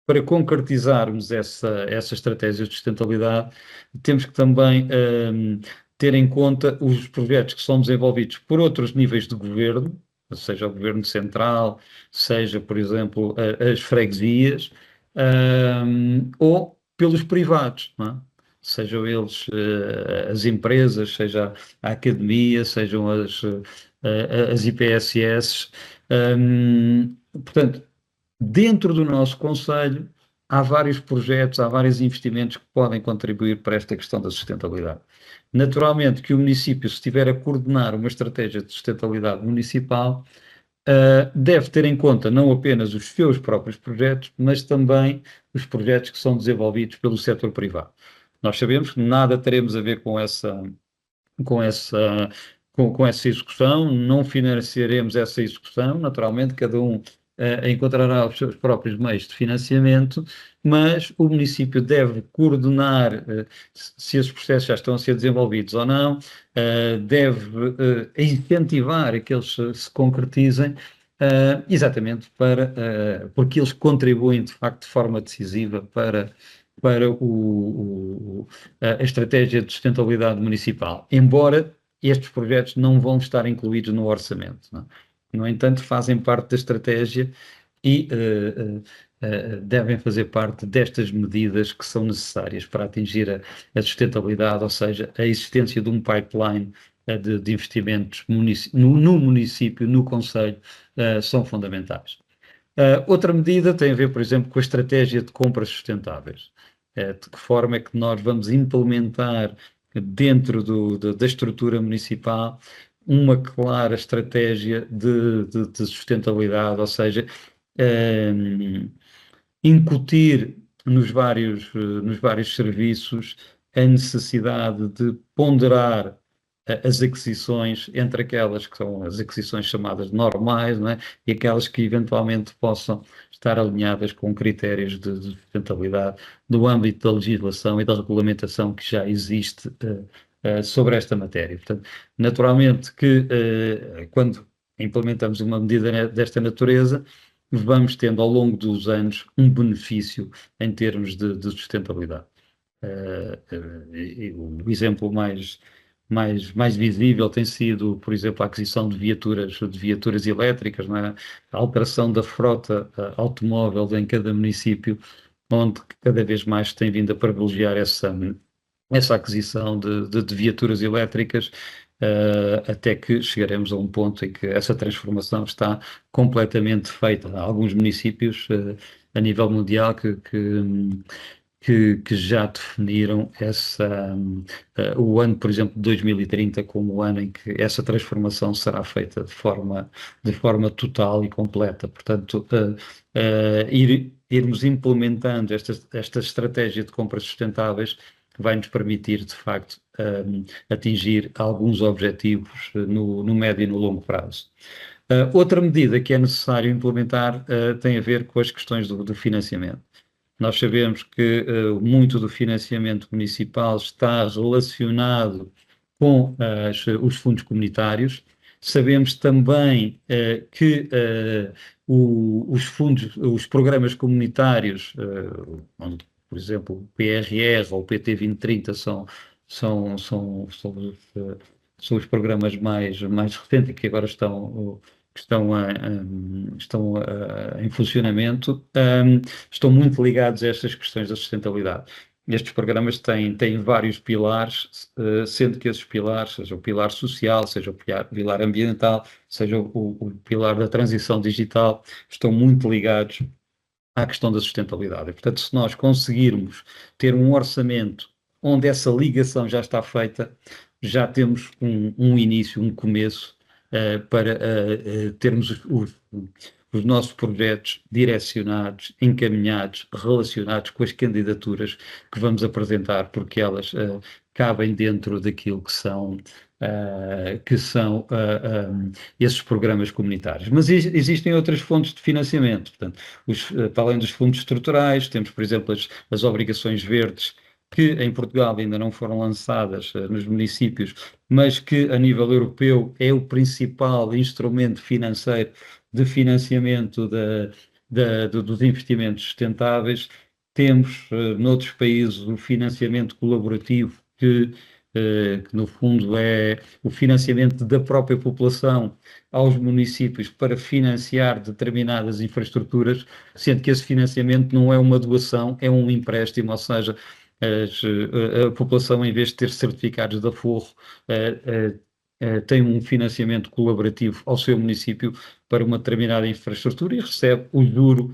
Para concretizarmos essa estratégia de sustentabilidade, temos que também ter em conta os projetos que são desenvolvidos por outros níveis de governo, seja o governo central, seja, por exemplo, as freguesias, ou pelos privados, não é? Sejam eles as empresas, seja a academia, sejam as IPSS. Portanto, dentro do nosso concelho, há vários projetos, há vários investimentos que podem contribuir para esta questão da sustentabilidade. Naturalmente que o município, se estiver a coordenar uma estratégia de sustentabilidade municipal, deve ter em conta não apenas os seus próprios projetos, mas também os projetos que são desenvolvidos pelo setor privado. Nós sabemos que nada teremos a ver com essa execução, não financiaremos essa execução, naturalmente cada um encontrará os seus próprios meios de financiamento, mas o município deve coordenar se esses processos já estão a ser desenvolvidos ou não, deve incentivar a que eles se concretizem, exatamente porque eles contribuem de facto de forma decisiva para a estratégia de sustentabilidade municipal, embora estes projetos não vão estar incluídos no orçamento, não é? No entanto, fazem parte da estratégia e devem fazer parte destas medidas que são necessárias para atingir a sustentabilidade, ou seja, a existência de um pipeline de investimentos no município, no concelho, são fundamentais. Outra medida tem a ver, por exemplo, com a estratégia de compras sustentáveis. De que forma é que nós vamos implementar dentro da estrutura municipal uma clara estratégia de sustentabilidade, ou seja, incutir nos vários serviços a necessidade de ponderar as aquisições entre aquelas que são as aquisições chamadas normais, não é? E aquelas que eventualmente possam estar alinhadas com critérios de sustentabilidade no âmbito da legislação e da regulamentação que já existe sobre esta matéria. Portanto, naturalmente que quando implementamos uma medida desta natureza, vamos tendo ao longo dos anos um benefício em termos de sustentabilidade. O exemplo mais visível tem sido, por exemplo, a aquisição de viaturas elétricas, não é? A alteração da frota automóvel em cada município, onde cada vez mais tem vindo a privilegiar essa aquisição de viaturas elétricas, até que chegaremos a um ponto em que essa transformação está completamente feita. Há alguns municípios a nível mundial que já definiram o ano, por exemplo, de 2030 como o ano em que essa transformação será feita de forma total e completa. Portanto, irmos implementando esta estratégia de compras sustentáveis vai nos permitir, de facto, atingir alguns objetivos no médio e no longo prazo. Outra medida que é necessário implementar tem a ver com as questões do financiamento. Nós sabemos que muito do financiamento municipal está relacionado com os fundos comunitários. Sabemos também que os programas comunitários, onde, por exemplo, o PRR ou o PT 2030 são os programas mais recentes que agora estão em funcionamento, estão muito ligados a estas questões da sustentabilidade. Estes programas têm vários pilares, sendo que esses pilares, seja o pilar social, seja o pilar ambiental, seja o pilar da transição digital, estão muito ligados à questão da sustentabilidade. E, portanto, se nós conseguirmos ter um orçamento onde essa ligação já está feita, já temos um início, um começo para termos os nossos projetos direcionados, encaminhados, relacionados com as candidaturas que vamos apresentar, porque elas cabem dentro daquilo que são esses programas comunitários. Mas existem outras fontes de financiamento. Portanto, para além dos fundos estruturais, temos, por exemplo, as obrigações verdes que em Portugal ainda não foram lançadas nos municípios, mas que a nível europeu é o principal instrumento financeiro de financiamento dos investimentos sustentáveis. Temos, noutros países, o financiamento colaborativo, que no fundo é o financiamento da própria população aos municípios para financiar determinadas infraestruturas, sendo que esse financiamento não é uma doação, é um empréstimo, ou seja, a população, em vez de ter certificados de aforro, tem um financiamento colaborativo ao seu município para uma determinada infraestrutura e recebe o juro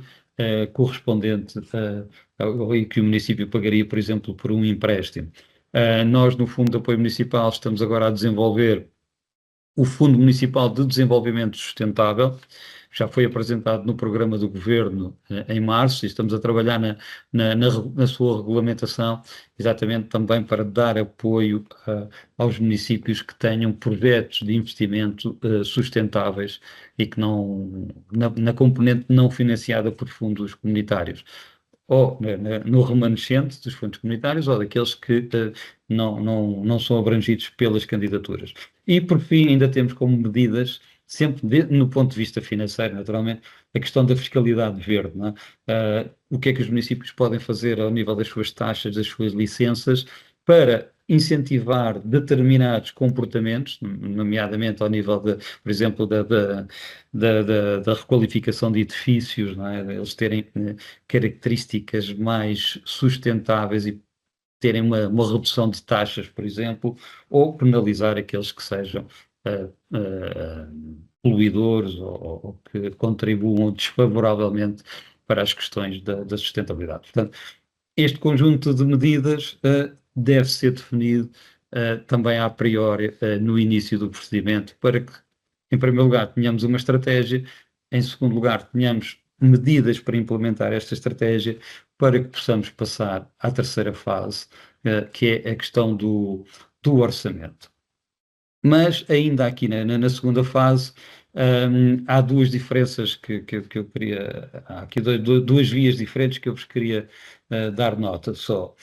correspondente e que o município pagaria, por exemplo, por um empréstimo. Nós, no Fundo de Apoio Municipal, estamos agora a desenvolver o Fundo Municipal de Desenvolvimento Sustentável. Já foi apresentado no programa do Governo em março e estamos a trabalhar na sua regulamentação, exatamente também para dar apoio aos municípios que tenham projetos de investimento sustentáveis e que não, na componente não financiada por fundos comunitários, ou no remanescente dos fundos comunitários, ou daqueles que não são abrangidos pelas candidaturas. E, por fim, ainda temos como medidas, sempre no ponto de vista financeiro, naturalmente, a questão da fiscalidade verde. Não é? O que é que os municípios podem fazer ao nível das suas taxas, das suas licenças, para incentivar determinados comportamentos, nomeadamente ao nível, por exemplo, da requalificação de edifícios, não é? Eles terem características mais sustentáveis e terem uma redução de taxas, por exemplo, ou penalizar aqueles que sejam poluidores ou que contribuam desfavoravelmente para as questões da sustentabilidade. Portanto, este conjunto de medidas deve ser definido também a priori no início do procedimento, para que, em primeiro lugar, tenhamos uma estratégia, em segundo lugar, tenhamos medidas para implementar esta estratégia, para que possamos passar à terceira fase, que é a questão do orçamento. Mas ainda aqui na segunda fase, há duas diferenças que eu queria. Há aqui duas vias diferentes que eu vos queria dar nota só.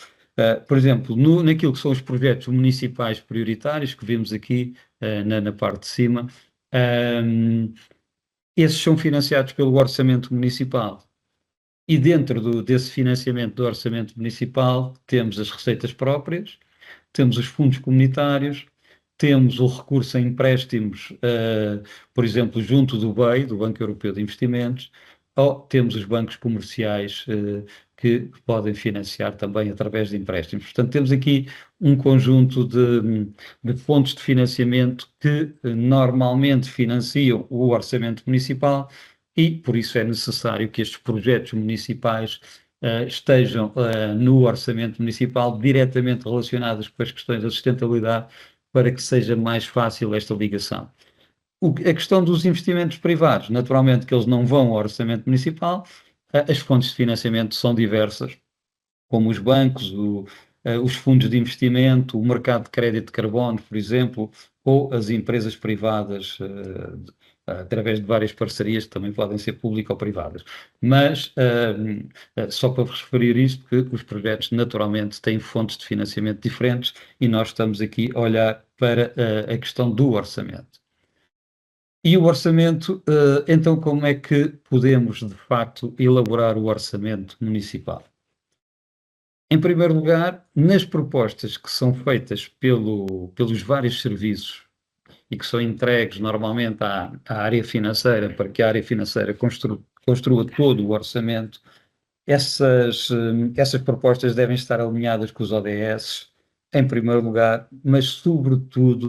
Por exemplo, naquilo que são os projetos municipais prioritários, que vimos aqui na parte de cima, esses são financiados pelo orçamento municipal. E dentro desse financiamento do orçamento municipal, temos as receitas próprias, temos os fundos comunitários, temos o recurso a empréstimos, por exemplo, junto do BEI, do Banco Europeu de Investimentos, ou temos os bancos comerciais que podem financiar também através de empréstimos. Portanto, temos aqui um conjunto de fontes de financiamento que normalmente financiam o orçamento municipal e, por isso, é necessário que estes projetos municipais estejam no orçamento municipal diretamente relacionados com as questões da sustentabilidade, para que seja mais fácil esta ligação. A questão dos investimentos privados, naturalmente que eles não vão ao orçamento municipal, as fontes de financiamento são diversas, como os bancos, os fundos de investimento, o mercado de crédito de carbono, por exemplo, ou as empresas privadas, através de várias parcerias que também podem ser públicas ou privadas. Mas, só para vos referir isto, que os projetos naturalmente têm fontes de financiamento diferentes e nós estamos aqui a olhar para a questão do orçamento. E o orçamento, então, como é que podemos, de facto, elaborar o orçamento municipal? Em primeiro lugar, nas propostas que são feitas pelos vários serviços e que são entregues normalmente à área financeira, para que a área financeira construa todo o orçamento, essas propostas devem estar alinhadas com os ODS, em primeiro lugar, mas sobretudo,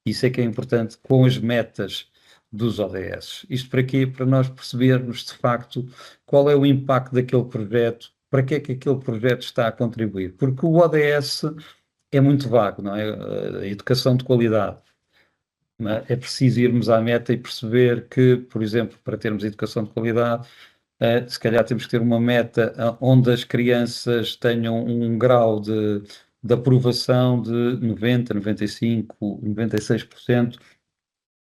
isso é que é importante, com as metas dos ODS. Isto para quê? Para nós percebermos, de facto, qual é o impacto daquele projeto, para que é que aquele projeto está a contribuir. Porque o ODS é muito vago, não é? A educação de qualidade. É preciso irmos à meta e perceber que, por exemplo, para termos educação de qualidade, se calhar temos que ter uma meta onde as crianças tenham um grau de aprovação de 90%, 95%, 96%.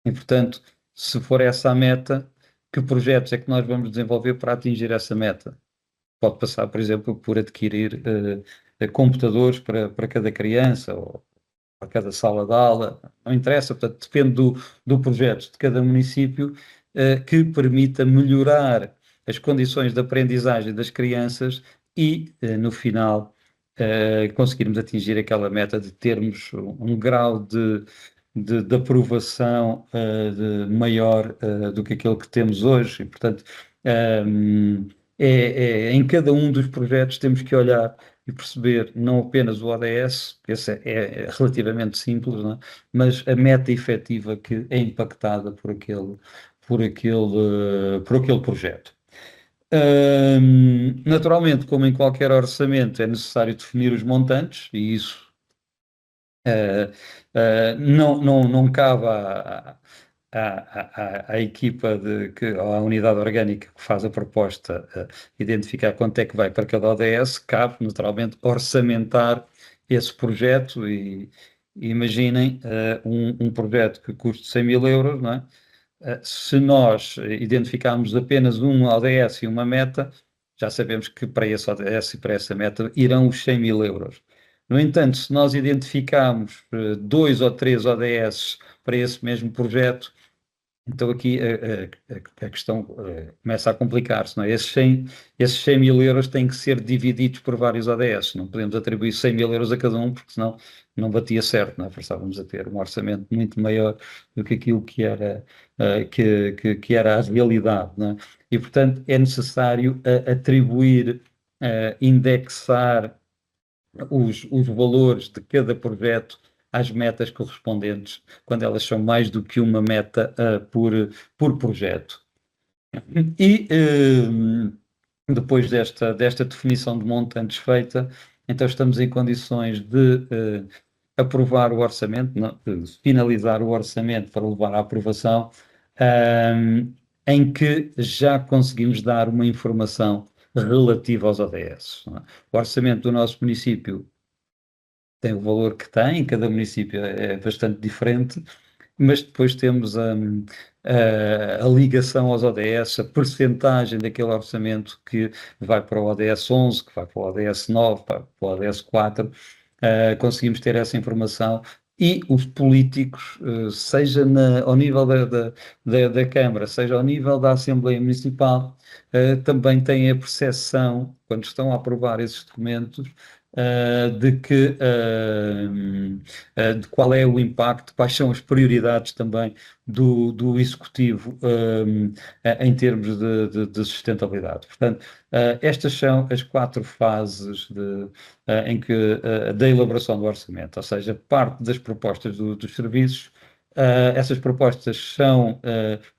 E, portanto, se for essa a meta, que projetos é que nós vamos desenvolver para atingir essa meta? Pode passar, por exemplo, por adquirir computadores para cada criança ou para cada sala de aula, não interessa, portanto, depende do projeto de cada município, que permita melhorar as condições de aprendizagem das crianças e, no final, conseguirmos atingir aquela meta de termos um grau de aprovação maior do que aquele que temos hoje. E, portanto, em cada um dos projetos temos que olhar e perceber não apenas o ODS, que esse é relativamente simples, não é? Mas a meta efetiva que é impactada por aquele projeto. Naturalmente, como em qualquer orçamento, é necessário definir os montantes, e isso não cabe à equipa à unidade orgânica que faz a proposta, identificar quanto é que vai para cada ODS. Cabe naturalmente orçamentar esse projeto e imaginem um projeto que custe 100.000 euros, não é? Se nós identificarmos apenas um ODS e uma meta, já sabemos que para esse ODS e para essa meta irão os 100.000 euros. No entanto, se nós identificarmos 2 ou 3 ODS para esse mesmo projeto, então aqui a questão começa a complicar-se, não é? Esses 100.000 euros têm que ser divididos por vários ODS, não podemos atribuir 100.000 euros a cada um, porque senão não batia certo, não é? Passávamos a ter um orçamento muito maior do que aquilo que era, que era a realidade, não é? E, portanto, é necessário atribuir, indexar os valores de cada projeto às metas correspondentes, quando elas são mais do que uma meta por projeto. E depois desta definição de montantes feita, então estamos em condições de aprovar o orçamento, de finalizar o orçamento para levar à aprovação, em que já conseguimos dar uma informação relativa aos ODS. Não é? O orçamento do nosso município tem o valor que tem, cada município é bastante diferente, mas depois temos a ligação aos ODS, a percentagem daquele orçamento que vai para o ODS 11, que vai para o ODS 9, para o ODS 4, conseguimos ter essa informação. E os políticos, seja ao nível da Câmara, seja ao nível da Assembleia Municipal, também têm a percepção, quando estão a aprovar esses documentos, de qual é o impacto, quais são as prioridades também do Executivo em termos de sustentabilidade. Portanto, estas são as 4 fases da elaboração do orçamento, ou seja, parte das propostas dos serviços. Essas propostas são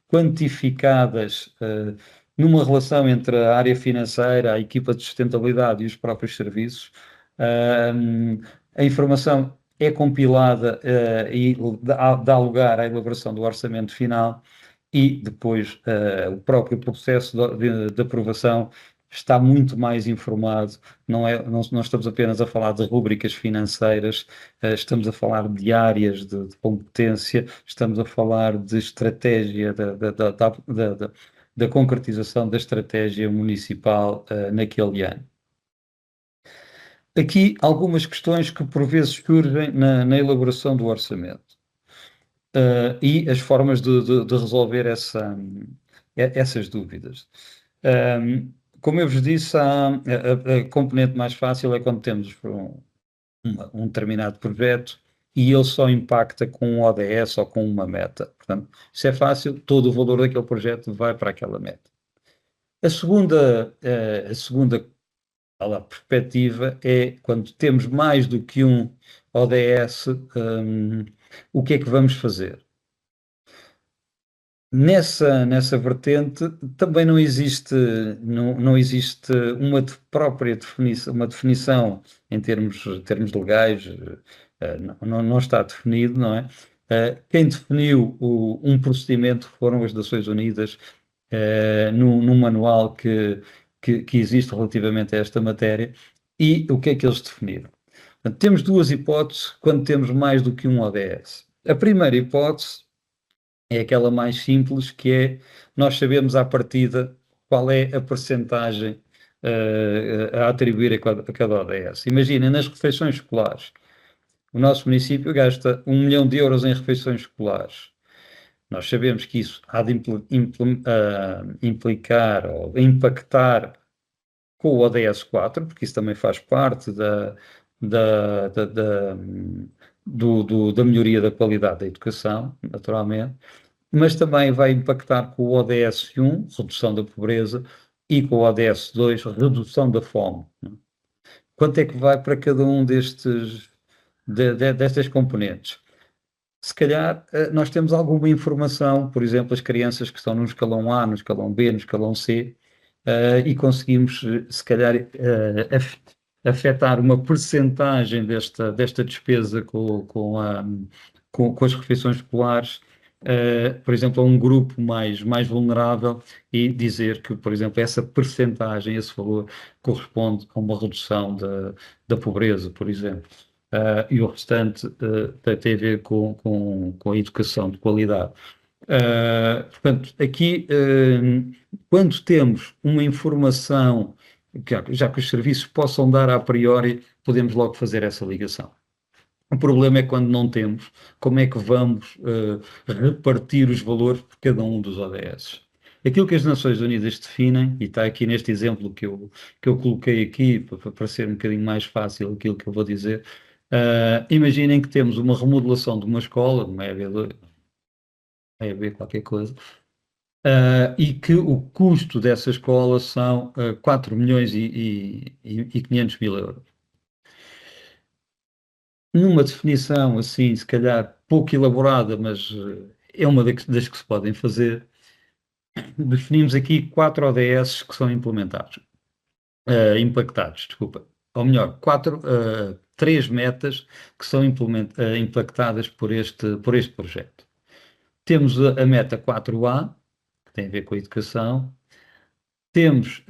quantificadas numa relação entre a área financeira, a equipa de sustentabilidade e os próprios serviços. A informação é compilada e dá lugar à elaboração do orçamento final, e depois o próprio processo de aprovação está muito mais informado. Não estamos apenas a falar de rúbricas financeiras, estamos a falar de áreas de competência, estamos a falar de estratégia da concretização da estratégia municipal naquele ano. Aqui algumas questões que por vezes surgem na elaboração do orçamento e as formas de resolver essas dúvidas. Como eu vos disse, a componente mais fácil é quando temos um determinado projeto e ele só impacta com um ODS ou com uma meta. Portanto, isso é fácil, todo o valor daquele projeto vai para aquela meta. A segunda perspectiva é quando temos mais do que um ODS, o que é que vamos fazer? Nessa vertente também não existe uma própria definição, uma definição em termos legais, não está definido, não é? Quem definiu um procedimento foram as Nações Unidas, num manual que existe relativamente a esta matéria. E o que é que eles definiram? Portanto, temos 2 hipóteses quando temos mais do que um ODS. A primeira hipótese é aquela mais simples, que é nós sabemos à partida qual é a percentagem a atribuir a cada ODS. Imaginem, nas refeições escolares, o nosso município gasta 1 milhão de euros em refeições escolares. Nós sabemos que isso há de implicar ou impactar com o ODS 4, porque isso também faz parte da melhoria da qualidade da educação, naturalmente, mas também vai impactar com o ODS 1, redução da pobreza, e com o ODS 2, redução da fome. Quanto é que vai para cada um destas componentes? Se calhar nós temos alguma informação, por exemplo, as crianças que estão no escalão A, no escalão B, no escalão C, e conseguimos, se calhar, afetar uma percentagem desta despesa com as refeições escolares, por exemplo, a um grupo mais vulnerável e dizer que, por exemplo, essa percentagem, esse valor, corresponde a uma redução da pobreza, por exemplo. E o restante tem a ver com a educação de qualidade. Portanto, aqui, quando temos uma informação, já que os serviços possam dar a priori, podemos logo fazer essa ligação. O problema é quando não temos, como é que vamos repartir os valores por cada um dos ODS. Aquilo que as Nações Unidas definem, e está aqui neste exemplo que eu coloquei aqui, para ser um bocadinho mais fácil aquilo que eu vou dizer, imaginem que temos uma remodelação de uma escola, uma EB qualquer coisa, e que o custo dessa escola são 4 milhões e 500 mil euros. Numa definição assim, se calhar pouco elaborada, mas é uma das que se podem fazer, definimos aqui 4 ODS que são impactados, desculpa. Ou melhor, 3 metas que são impactadas por este projeto. Temos a meta 4A, que tem a ver com a educação. Temos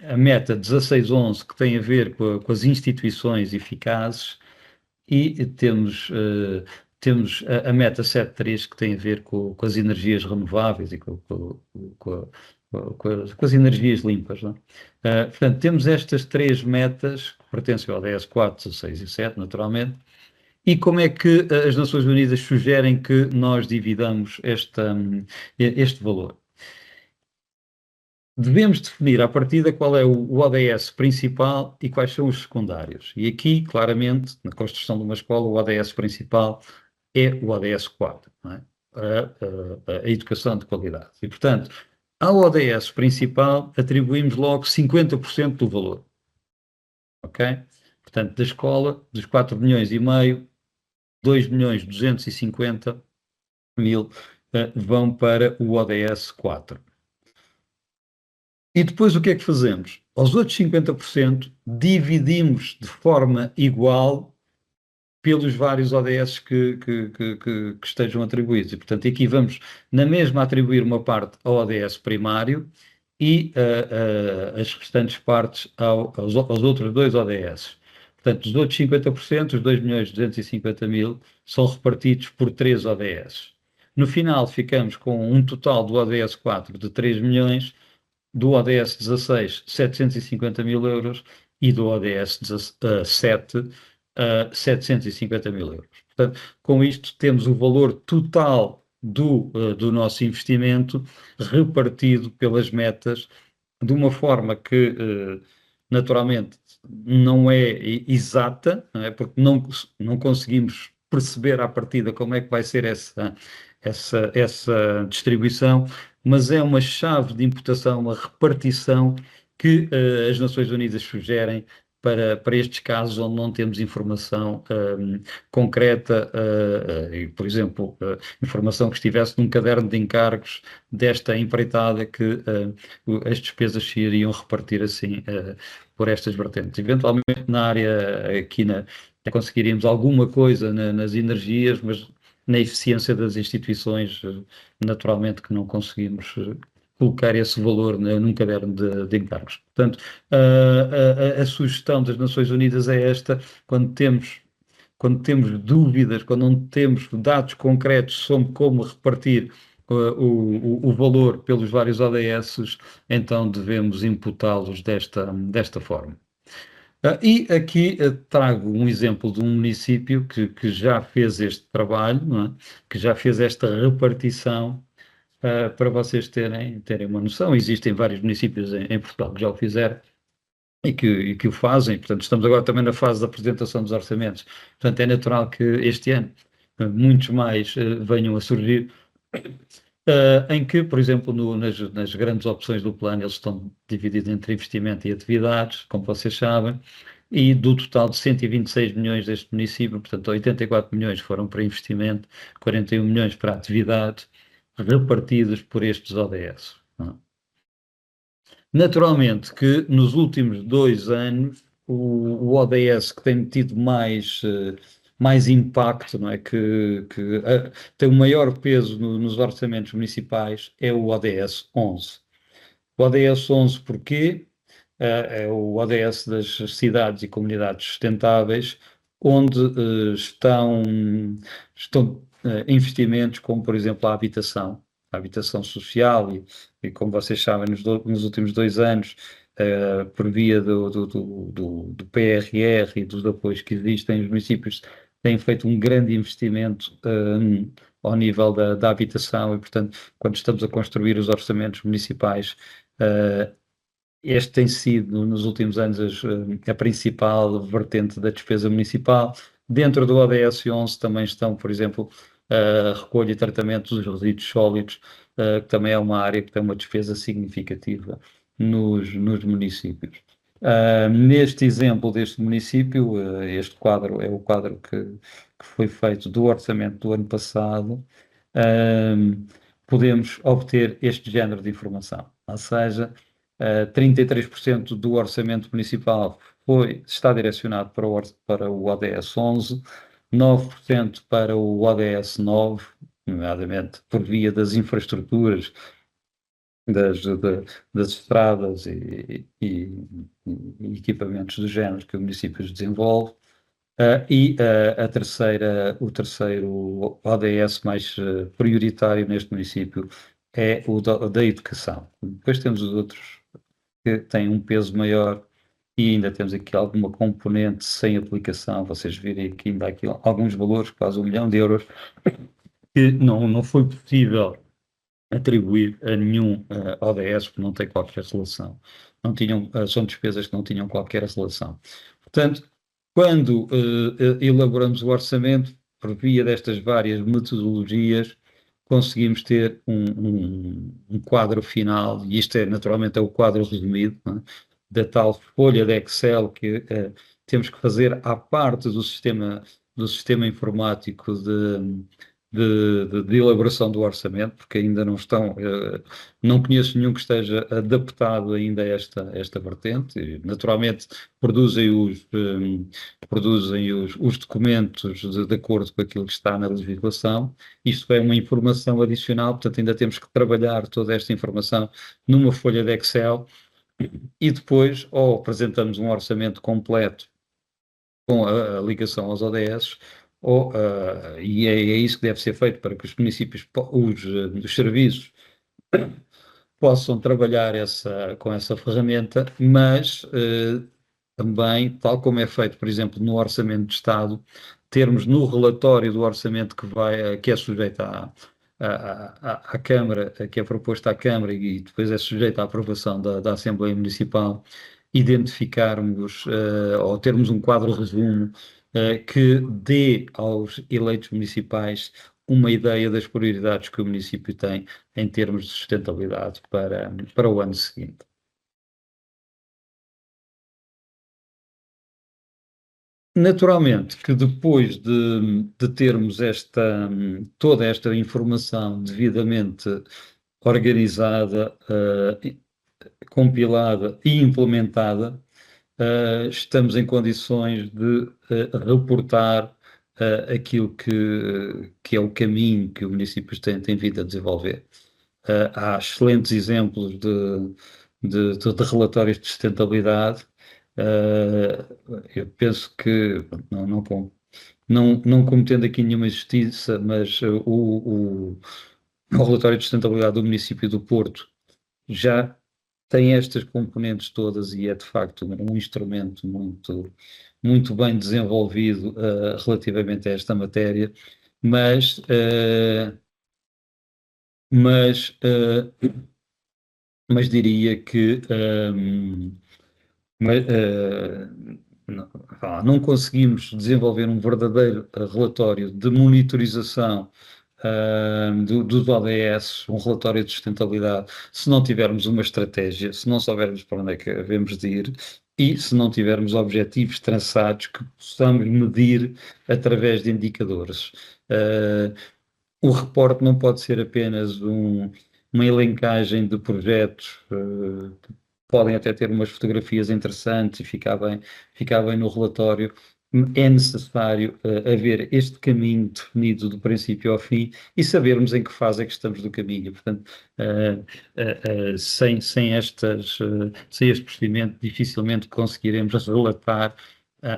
a meta 1611, que tem a ver com as instituições eficazes. E temos a meta 7.3, que tem a ver com as energias renováveis e com as energias limpas. Não é? Portanto, temos estas 3 metas, que pertencem ao ODS 4, 16 e 7, naturalmente. E como é que as Nações Unidas sugerem que nós dividamos este valor? Devemos definir à partida qual é o ODS principal e quais são os secundários. E aqui, claramente, na construção de uma escola, o ODS principal é o ODS 4, não é? A educação de qualidade. E, portanto, ao ODS principal atribuímos logo 50% do valor. Ok? Portanto, da escola, dos 4 milhões e meio, 2 milhões 250 mil vão para o ODS 4. E depois o que é que fazemos? Aos outros 50% dividimos de forma igual pelos vários ODS que estejam atribuídos. E, portanto, aqui vamos na mesma atribuir uma parte ao ODS primário e as restantes partes aos outros 2 ODS. Portanto, os outros 50%, os 2 milhões 250 mil, são repartidos por 3 ODS. No final, ficamos com um total do ODS 4 de 3 milhões, do ODS 16, 750 mil euros e do ODS 7, 750 mil euros. Portanto, com isto temos o valor total do nosso investimento repartido pelas metas de uma forma que, naturalmente, não é exata, não é? Porque não conseguimos perceber à partida como é que vai ser essa distribuição, mas é uma chave de imputação, uma repartição que as Nações Unidas sugerem para estes casos onde não temos informação concreta, e, por exemplo, informação que estivesse num caderno de encargos desta empreitada, que as despesas se iriam repartir assim por estas vertentes. Eventualmente, na área aqui conseguiríamos alguma coisa nas energias, mas na eficiência das instituições, naturalmente que não conseguimos colocar esse valor num caderno de encargos. Portanto, a sugestão das Nações Unidas é esta: quando temos dúvidas, quando não temos dados concretos sobre como repartir o valor pelos vários ODS, então devemos imputá-los desta forma. E aqui trago um exemplo de um município que já fez este trabalho, não é? Que já fez esta repartição, para vocês terem uma noção. Existem vários municípios em Portugal que já o fizeram e que o fazem. Portanto, estamos agora também na fase da apresentação dos orçamentos. Portanto, é natural que este ano muitos mais venham a surgir. Em que, por exemplo, nas grandes opções do plano, eles estão divididos entre investimento e atividades, como vocês sabem, e do total de 126 milhões deste município, portanto, 84 milhões foram para investimento, 41 milhões para atividades, repartidos por estes ODS. Não é? Naturalmente que nos últimos 2 anos o ODS que tem tido mais impacto, não é? Que tem o maior peso nos orçamentos municipais é o ODS 11. O ODS 11 porquê? É o ODS das cidades e comunidades sustentáveis, onde estão investimentos como, por exemplo, a habitação social e como vocês sabem, nos últimos 2 anos, por via do PRR e dos apoios que existem, os municípios têm feito um grande investimento ao nível da habitação e, portanto, quando estamos a construir os orçamentos municipais, este tem sido, nos últimos anos, a principal vertente da despesa municipal. Dentro do ODS 11 também estão, por exemplo, a recolha e tratamento dos resíduos sólidos, que também é uma área que tem uma despesa significativa nos municípios. Neste exemplo deste município, este quadro é o quadro que foi feito do orçamento do ano passado, podemos obter este género de informação, ou seja, 33% do orçamento municipal está direcionado para o ODS 11, 9% para o ODS 9, nomeadamente por via das infraestruturas, das estradas e equipamentos do género que o município desenvolve. O terceiro ODS mais prioritário neste município é o da educação. Depois temos os outros que têm um peso maior e ainda temos aqui alguma componente sem aplicação. Vocês virem aqui ainda há aqui alguns valores, quase 1 milhão de euros, que não foi possível atribuir a nenhum ODS, porque não tem qualquer relação. São despesas que não tinham qualquer relação. Portanto, quando elaboramos o orçamento, por via destas várias metodologias, conseguimos ter um quadro final, e isto naturalmente é o quadro resumido, não é? Da tal folha de Excel que temos que fazer à parte do sistema informático de elaboração do orçamento, porque ainda não conheço nenhum que esteja adaptado ainda a esta vertente. E, naturalmente, produzem os documentos de acordo com aquilo que está na legislação. Isto é uma informação adicional, portanto, ainda temos que trabalhar toda esta informação numa folha de Excel e depois, ou apresentamos um orçamento completo com a ligação aos ODS, e é isso que deve ser feito para que os municípios, os serviços, possam trabalhar com essa ferramenta, mas também, tal como é feito, por exemplo, no Orçamento de Estado, termos no relatório do orçamento que é sujeito à Câmara, que é proposto à Câmara e depois é sujeito à aprovação da Assembleia Municipal, identificarmos ou termos um quadro resumo que dê aos eleitos municipais uma ideia das prioridades que o município tem em termos de sustentabilidade para o ano seguinte. Naturalmente que depois de termos toda esta informação devidamente organizada, compilada e implementada, estamos em condições de reportar aquilo que é o caminho que o município tem vindo a desenvolver. Há excelentes exemplos de relatórios de sustentabilidade. Eu penso que, não cometendo aqui nenhuma injustiça, mas o relatório de sustentabilidade do município do Porto já tem estas componentes todas e é de facto um instrumento muito bem desenvolvido relativamente a esta matéria, mas, mas, mas diria que não, não conseguimos desenvolver um verdadeiro relatório de monitorização dos ODS, um relatório de sustentabilidade, se não tivermos uma estratégia, se não soubermos para onde é que devemos de ir e se não tivermos objetivos traçados que possamos medir através de indicadores. O reporte não pode ser apenas uma elencagem de projetos que podem até ter umas fotografias interessantes e ficar bem no relatório. É necessário haver este caminho definido do princípio ao fim e sabermos em que fase é que estamos do caminho. Portanto, sem este procedimento, dificilmente conseguiremos relatar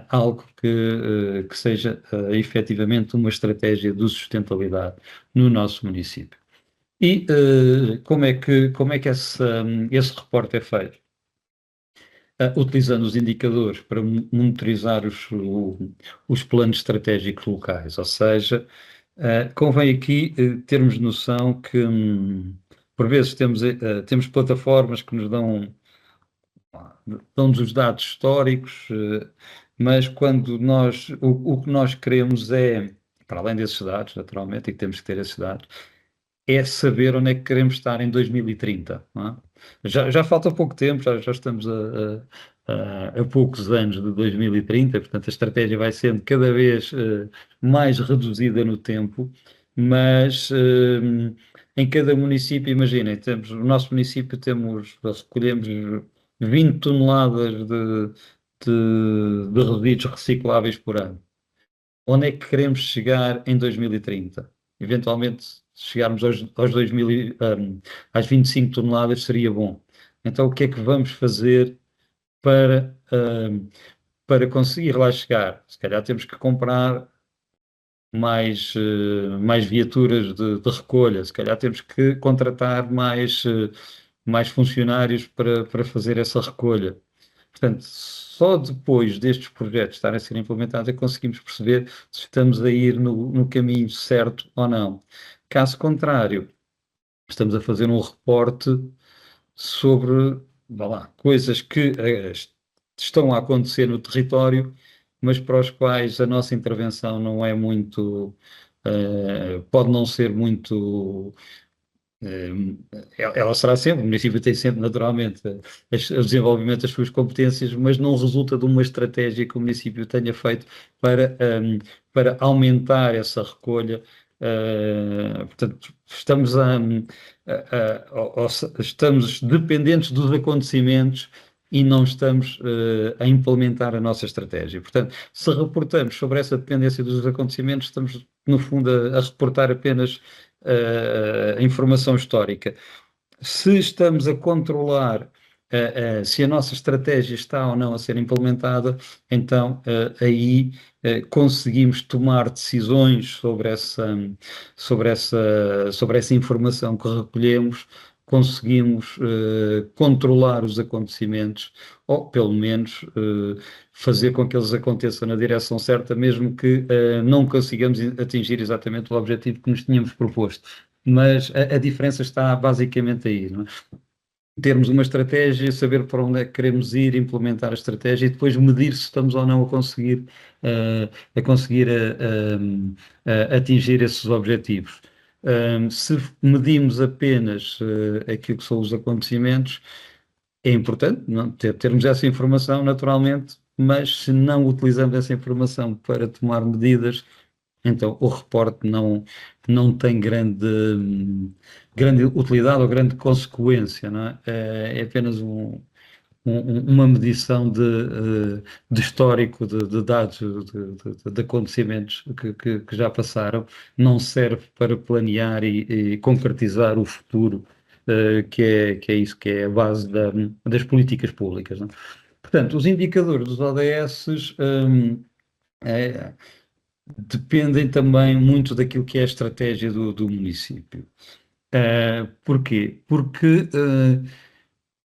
algo que seja efetivamente uma estratégia de sustentabilidade no nosso município. E como é que esse reporte é feito? Utilizando os indicadores para monitorizar os planos estratégicos locais, ou seja, convém aqui termos noção que, por vezes, temos plataformas que nos dão-nos os dados históricos, mas quando o que nós queremos é, para além desses dados, naturalmente, e que temos que ter esses dados, é saber onde é que queremos estar em 2030, não é? Já falta pouco tempo, já estamos a poucos anos de 2030, portanto a estratégia vai sendo cada vez mais reduzida no tempo, mas em cada município, imaginem, no nosso município recolhemos 20 toneladas de resíduos recicláveis por ano. Onde é que queremos chegar em 2030? Eventualmente, se chegarmos aos 2000, às 25 toneladas seria bom. Então, o que é que vamos fazer para conseguir lá chegar? Se calhar temos que comprar mais viaturas de recolha, se calhar temos que contratar mais funcionários para fazer essa recolha. Portanto, só depois destes projetos estarem a ser implementados é que conseguimos perceber se estamos a ir no caminho certo ou não. Caso contrário, estamos a fazer um reporte sobre, vá lá, coisas que estão a acontecer no território, mas para os quais a nossa intervenção não é muito, pode não ser muito. Ela será sempre, o município tem sempre, naturalmente, o desenvolvimento das suas competências, mas não resulta de uma estratégia que o município tenha feito para aumentar essa recolha. Portanto, estamos dependentes dos acontecimentos e não estamos a implementar a nossa estratégia. Portanto, se reportamos sobre essa dependência dos acontecimentos, estamos, no fundo, a reportar apenas a informação histórica. Se estamos a controlar se a nossa estratégia está ou não a ser implementada, então aí conseguimos tomar decisões sobre essa informação que recolhemos, conseguimos controlar os acontecimentos, ou pelo menos fazer com que eles aconteçam na direção certa, mesmo que não consigamos atingir exatamente o objetivo que nos tínhamos proposto. Mas a diferença está basicamente aí, não é? Termos uma estratégia, saber para onde é que queremos ir, implementar a estratégia e depois medir se estamos ou não a conseguir atingir esses objetivos. Se medimos apenas aquilo que são os acontecimentos, é importante termos essa informação, naturalmente, mas se não utilizamos essa informação para tomar medidas, então o reporte não tem grande utilidade ou grande consequência, não é? É apenas uma medição de histórico de dados, de acontecimentos que já passaram, não serve para planear e concretizar o futuro, que é isso que é a base das políticas públicas, não é? Portanto, os indicadores dos ODS dependem também muito daquilo que é a estratégia do município. Porquê? Porque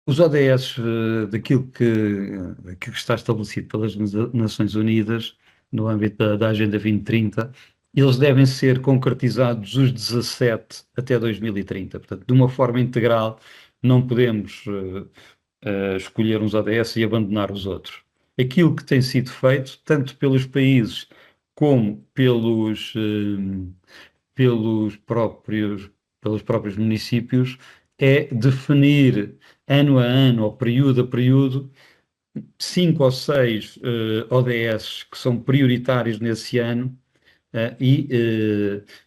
os ODS, daquilo que está estabelecido pelas Nações Unidas, no âmbito da Agenda 2030, eles devem ser concretizados os 17 até 2030. Portanto, de uma forma integral, não podemos escolher uns ODS e abandonar os outros. Aquilo que tem sido feito, tanto pelos países como pelos próprios municípios, é definir ano a ano ou período a período 5 ou 6 ODS que são prioritários nesse ano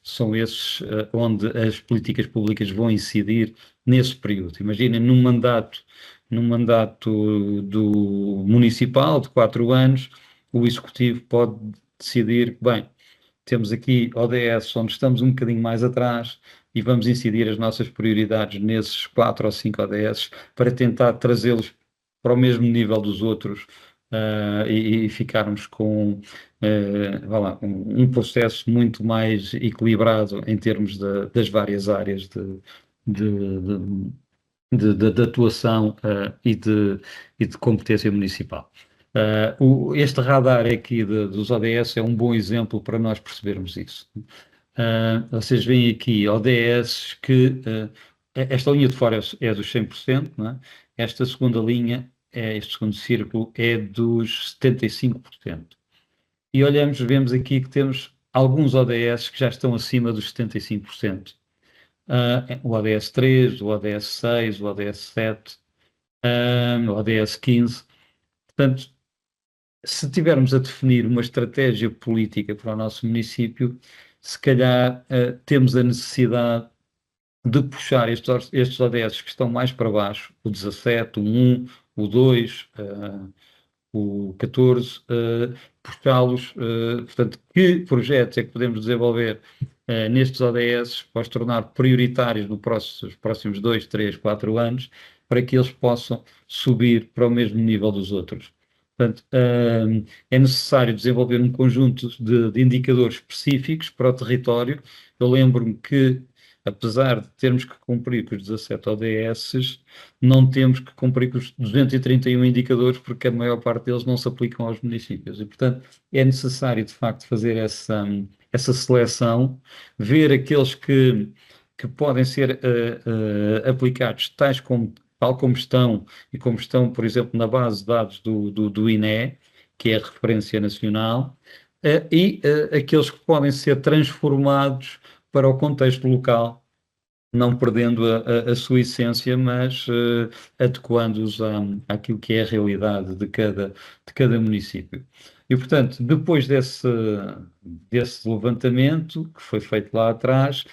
são esses onde as políticas públicas vão incidir nesse período. Imaginem, num mandato do municipal de 4 anos, o executivo pode decidir, bem, temos aqui ODS onde estamos um bocadinho mais atrás e vamos incidir as nossas prioridades nesses 4 ou 5 ODS para tentar trazê-los para o mesmo nível dos outros e ficarmos com vá lá, um processo muito mais equilibrado em termos das várias áreas de atuação e de competência municipal. Este radar aqui dos ODS é um bom exemplo para nós percebermos isso. Vocês veem aqui ODS que esta linha de fora é dos 100%, não é? Esta segunda linha, este segundo círculo, é dos 75%. E olhamos, vemos aqui que temos alguns ODS que já estão acima dos 75%. O ODS 3, o ODS 6, o ODS 7, o ODS 15. Portanto, se tivermos a definir uma estratégia política para o nosso município, se calhar temos a necessidade de puxar estes ODS que estão mais para baixo, o 17, o 1, o 2, o 14, puxá-los, portanto, que projetos é que podemos desenvolver nestes ODS para os tornar prioritários nos próximos 2, 3, 4 anos, para que eles possam subir para o mesmo nível dos outros. Portanto, é necessário desenvolver um conjunto de indicadores específicos para o território. Eu lembro-me que, apesar de termos que cumprir com os 17 ODS, não temos que cumprir com os 231 indicadores, porque a maior parte deles não se aplicam aos municípios. E, portanto, é necessário, de facto, fazer essa seleção, ver aqueles que podem ser aplicados tal como estão, e como estão, por exemplo, na base de dados do INE, que é a referência nacional, e aqueles que podem ser transformados para o contexto local, não perdendo a sua essência, mas adequando-os àquilo que é a realidade de cada município. E, portanto, depois desse levantamento que foi feito lá atrás,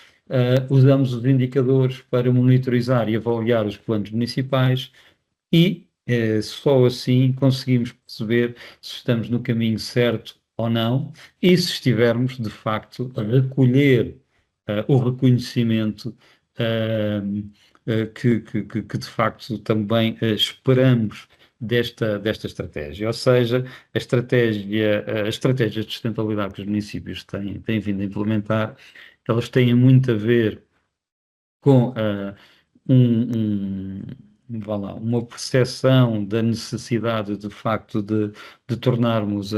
usamos os indicadores para monitorizar e avaliar os planos municipais e só assim conseguimos perceber se estamos no caminho certo ou não e se estivermos, de facto, a recolher o reconhecimento que de facto também esperamos desta estratégia. Ou seja, as estratégias de sustentabilidade que os municípios têm vindo a implementar, elas têm muito a ver com vá lá, uma percepção da necessidade, de facto, de tornarmos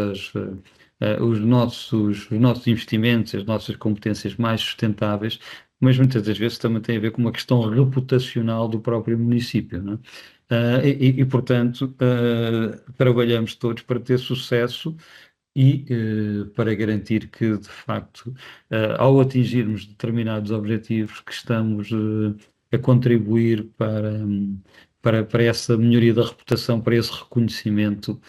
os nossos investimentos, as nossas competências mais sustentáveis, mas muitas das vezes também tem a ver com uma questão reputacional do próprio município, não é? Portanto, trabalhamos todos para ter sucesso e para garantir que, de facto, ao atingirmos determinados objetivos, que estamos a contribuir para essa melhoria da reputação, para esse reconhecimento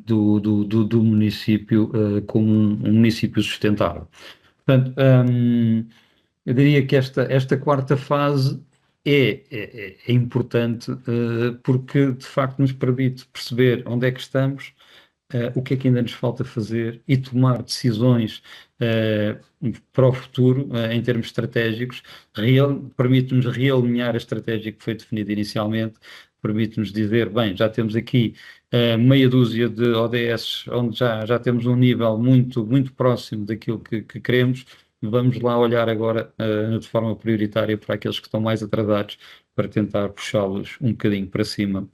do município como um município sustentável. Portanto, eu diria que esta quarta fase é importante porque, de facto, nos permite perceber onde é que estamos, o que é que ainda nos falta fazer e tomar decisões para o futuro, em termos estratégicos, permite-nos realinhar a estratégia que foi definida inicialmente, permite-nos dizer, bem, já temos aqui meia dúzia de ODS onde já temos um nível muito, muito próximo daquilo que queremos, vamos lá olhar agora de forma prioritária para aqueles que estão mais atrasados, para tentar puxá-los um bocadinho para cima,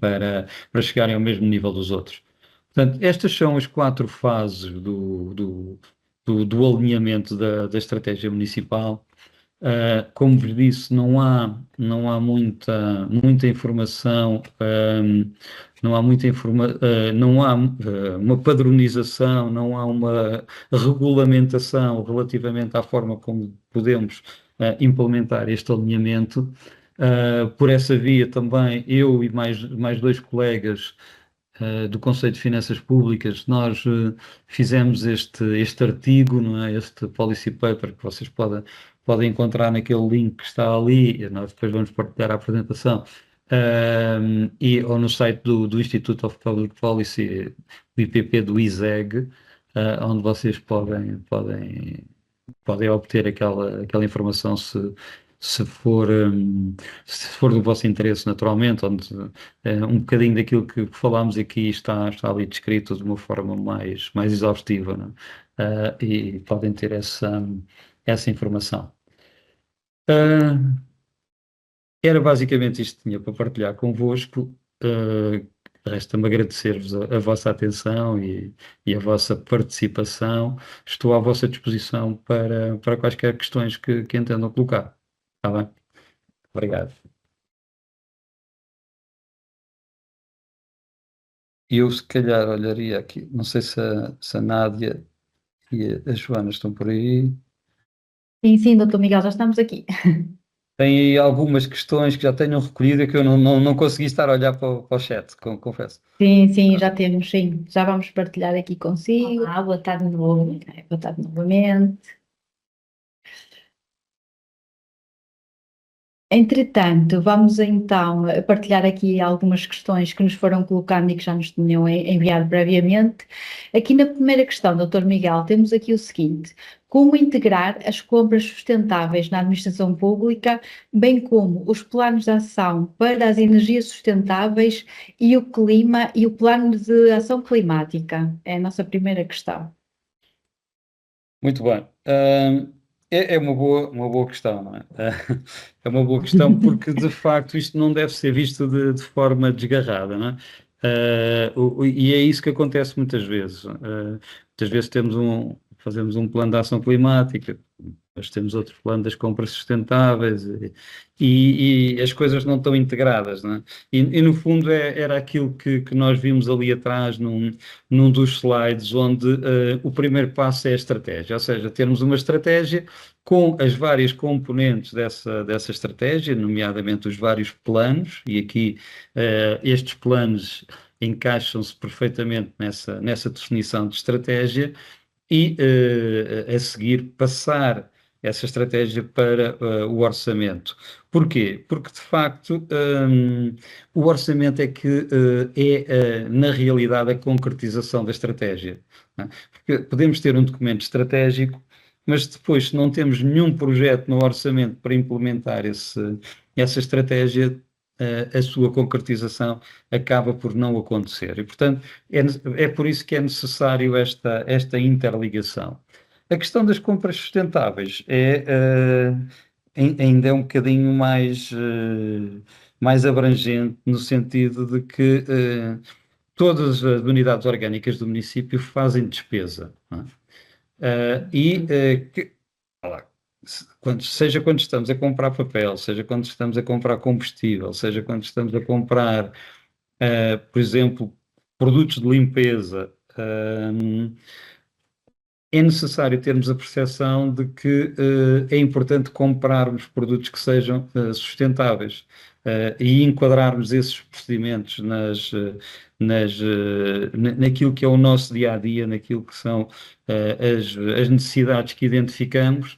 para chegarem ao mesmo nível dos outros. Portanto, estas são as 4 fases do alinhamento da estratégia municipal. Como vos disse, não há muita informação, não há uma padronização, não há uma regulamentação relativamente à forma como podemos implementar este alinhamento. Por essa via também, eu e mais 2 colegas do Conselho de Finanças Públicas, nós fizemos este artigo, não é? Este policy paper que vocês podem encontrar naquele link que está ali, e nós depois vamos partilhar a apresentação, ou no site do Institute of Public Policy, do IPP do ISEG, onde vocês podem obter aquela informação se for do vosso interesse, naturalmente, onde um bocadinho daquilo que falámos aqui está ali descrito de uma forma mais exaustiva, não é? E podem ter essa informação. Era basicamente isto que tinha para partilhar convosco. Resta-me agradecer-vos a vossa atenção e a vossa participação. Estou à vossa disposição para quaisquer questões que entendam colocar. Está bem? Obrigado. Eu, se calhar, olharia aqui. Não sei se a Nádia e a Joana estão por aí. Sim, doutor Miguel, já estamos aqui. Tem aí algumas questões que já tenham recolhido e que eu não consegui estar a olhar para o chat, confesso. Sim, já temos, sim. Já vamos partilhar aqui consigo. Olá, boa tarde de novo. Boa tarde novamente. Entretanto, vamos então partilhar aqui algumas questões que nos foram colocando e que já nos tinham enviado previamente. Aqui na primeira questão, Dr. Miguel, temos aqui o seguinte: como integrar as compras sustentáveis na administração pública, bem como os planos de ação para as energias sustentáveis e o clima e o plano de ação climática? É a nossa primeira questão. Muito bem. É uma boa questão, não é? É uma boa questão porque, de facto, isto não deve ser visto de forma desgarrada, não é? E é isso que acontece muitas vezes. Muitas vezes fazemos um plano de ação climática, mas temos outro plano das compras sustentáveis e as coisas não estão integradas, não é? E no fundo era aquilo que nós vimos ali atrás num dos slides, onde o primeiro passo é a estratégia, ou seja, termos uma estratégia com as várias componentes dessa estratégia, nomeadamente os vários planos, e aqui estes planos encaixam-se perfeitamente nessa definição de estratégia, e a seguir passar essa estratégia para o orçamento. Porquê? Porque, de facto, o orçamento é que na realidade, a concretização da estratégia. Não é? Porque podemos ter um documento estratégico, mas depois, se não temos nenhum projeto no orçamento para implementar essa estratégia, a sua concretização acaba por não acontecer. E, portanto, é por isso que é necessário esta interligação. A questão das compras sustentáveis ainda é um bocadinho mais abrangente, no sentido de que todas as unidades orgânicas do município fazem despesa. Não é? Seja quando estamos a comprar papel, seja quando estamos a comprar combustível, seja quando estamos a comprar, por exemplo, produtos de limpeza, é necessário termos a percepção de que é importante comprarmos produtos que sejam sustentáveis e enquadrarmos esses procedimentos naquilo que é o nosso dia-a-dia, naquilo que são as necessidades que identificamos.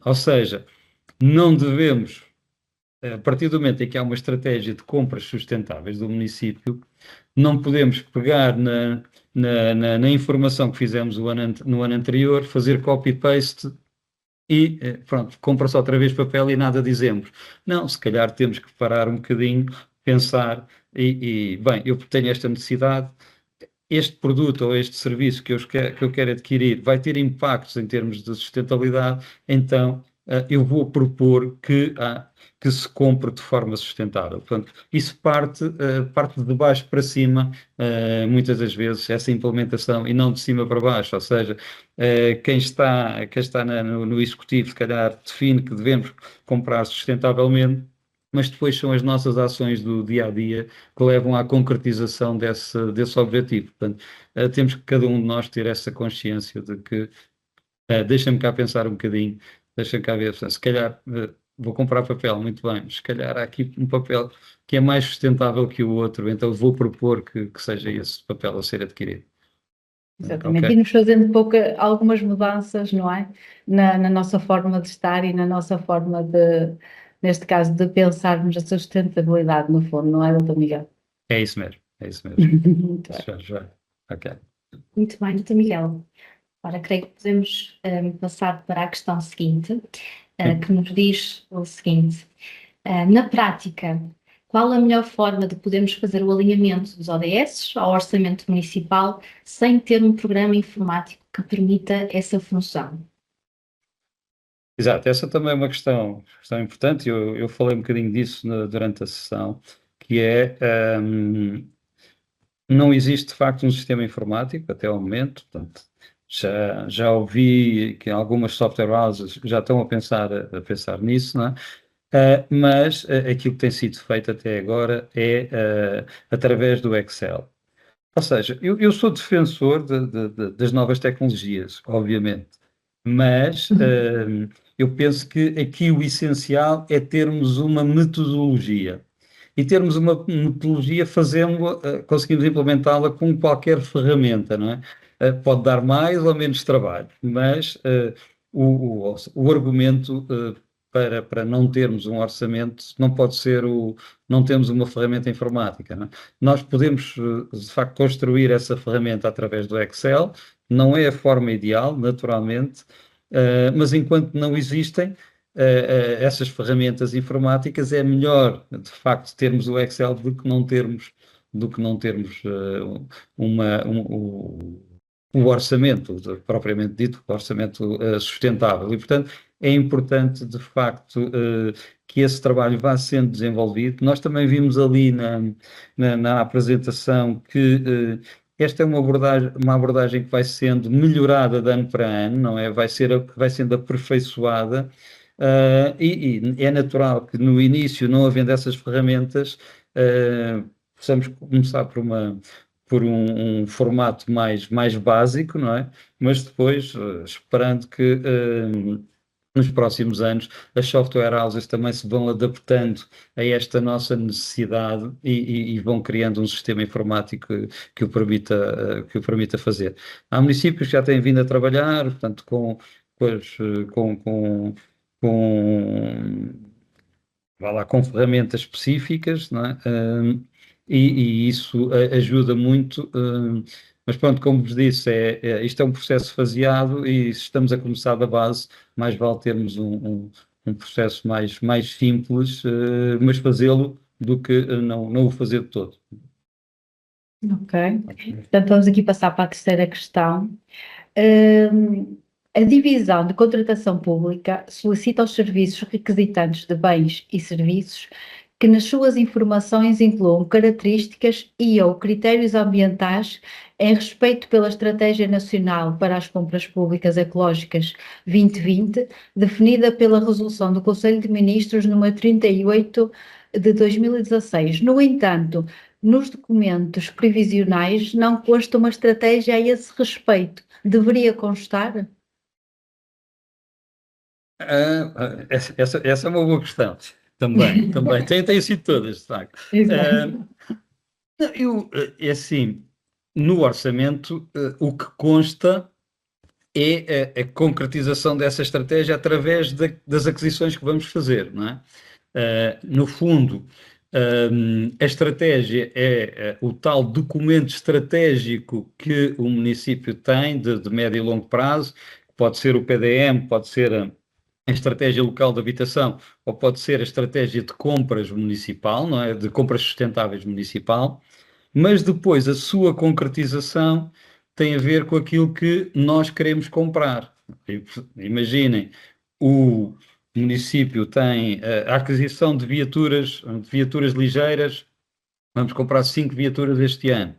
Ou seja, não devemos, a partir do momento em que há uma estratégia de compras sustentáveis do município, não podemos pegar na informação que fizemos no ano anterior, fazer copy-paste e pronto, compra-se outra vez papel e nada dizemos. Não, se calhar temos que parar um bocadinho, pensar bem, eu tenho esta necessidade, este produto ou este serviço que eu quero adquirir vai ter impactos em termos de sustentabilidade, então eu vou propor que se compre de forma sustentável. Portanto, isso parte de baixo para cima, muitas das vezes, essa implementação, e não de cima para baixo, ou seja, quem está no executivo, se calhar, define que devemos comprar sustentavelmente, mas depois são as nossas ações do dia a dia que levam à concretização desse objetivo. Portanto, temos que cada um de nós ter essa consciência de que, deixa-me cá pensar um bocadinho, deixa-me cá ver, se calhar vou comprar papel, muito bem, mas se calhar há aqui um papel que é mais sustentável que o outro, então vou propor que seja esse papel a ser adquirido. Exatamente, Ok. e nos fazendo algumas mudanças, não é? Na nossa forma de estar e na nossa forma neste caso, de pensarmos a sustentabilidade no fundo, não é, doutor Miguel? É isso mesmo, é isso mesmo. Muito bem. Ok. Muito bem, doutor Miguel. Agora creio que podemos passar para a questão seguinte, que nos diz o seguinte: na prática, qual a melhor forma de podermos fazer o alinhamento dos ODS ao orçamento municipal sem ter um programa informático que permita essa função? Exato, essa também é uma questão importante, eu falei um bocadinho disso durante a sessão, que é, não existe de facto um sistema informático até ao momento, portanto, já ouvi que algumas software houses já estão a pensar nisso, não é? Mas aquilo que tem sido feito até agora é através do Excel. Ou seja, eu sou defensor das novas tecnologias, obviamente, mas eu penso que aqui o essencial é termos uma metodologia. E termos uma metodologia, conseguimos implementá-la com qualquer ferramenta, não é? Pode dar mais ou menos trabalho, mas o argumento para não termos um orçamento não pode ser não temos uma ferramenta informática, não é? Nós podemos, de facto, construir essa ferramenta através do Excel, não é a forma ideal, naturalmente, mas enquanto não existem essas ferramentas informáticas, é melhor, de facto, termos o Excel do que não termos o orçamento, propriamente dito, o orçamento sustentável. E, portanto, é importante, de facto, que esse trabalho vá sendo desenvolvido. Nós também vimos ali na apresentação que esta é uma abordagem que vai sendo melhorada de ano para ano, não é? Vai sendo aperfeiçoada, e é natural que no início, não havendo essas ferramentas, possamos começar por um formato mais básico, não é? Mas depois, esperando que nos próximos anos as software houses também se vão adaptando a esta nossa necessidade e vão criando um sistema informático que o permita fazer. Há municípios que já têm vindo a trabalhar, portanto, com, vá lá, com ferramentas específicas, não é? E isso ajuda muito, mas pronto, como vos disse, isto é um processo faseado e se estamos a começar da base, mais vale termos um processo mais simples, mas fazê-lo do que não o fazer de todo. Ok. Portanto, vamos aqui passar para a terceira questão. A divisão de contratação pública solicita aos serviços requisitantes de bens e serviços que nas suas informações incluam características e/ou critérios ambientais em respeito pela Estratégia Nacional para as Compras Públicas Ecológicas 2020, definida pela Resolução do Conselho de Ministros número 38 de 2016. No entanto, nos documentos previsionais não consta uma estratégia a esse respeito. Deveria constar? Essa é uma boa questão. Também. Tem sido todas, de facto. Exato. É assim, no orçamento, o que consta é a concretização dessa estratégia através das aquisições que vamos fazer, não é? No fundo, a estratégia é o tal documento estratégico que o município tem de médio e longo prazo, pode ser o PDM, pode ser a estratégia local de habitação, ou pode ser a estratégia de compras municipal, não é? De compras sustentáveis municipal. mas depois a sua concretização tem a ver com aquilo que nós queremos comprar. Imaginem, o município tem a aquisição de viaturas ligeiras, vamos comprar 5 viaturas este ano.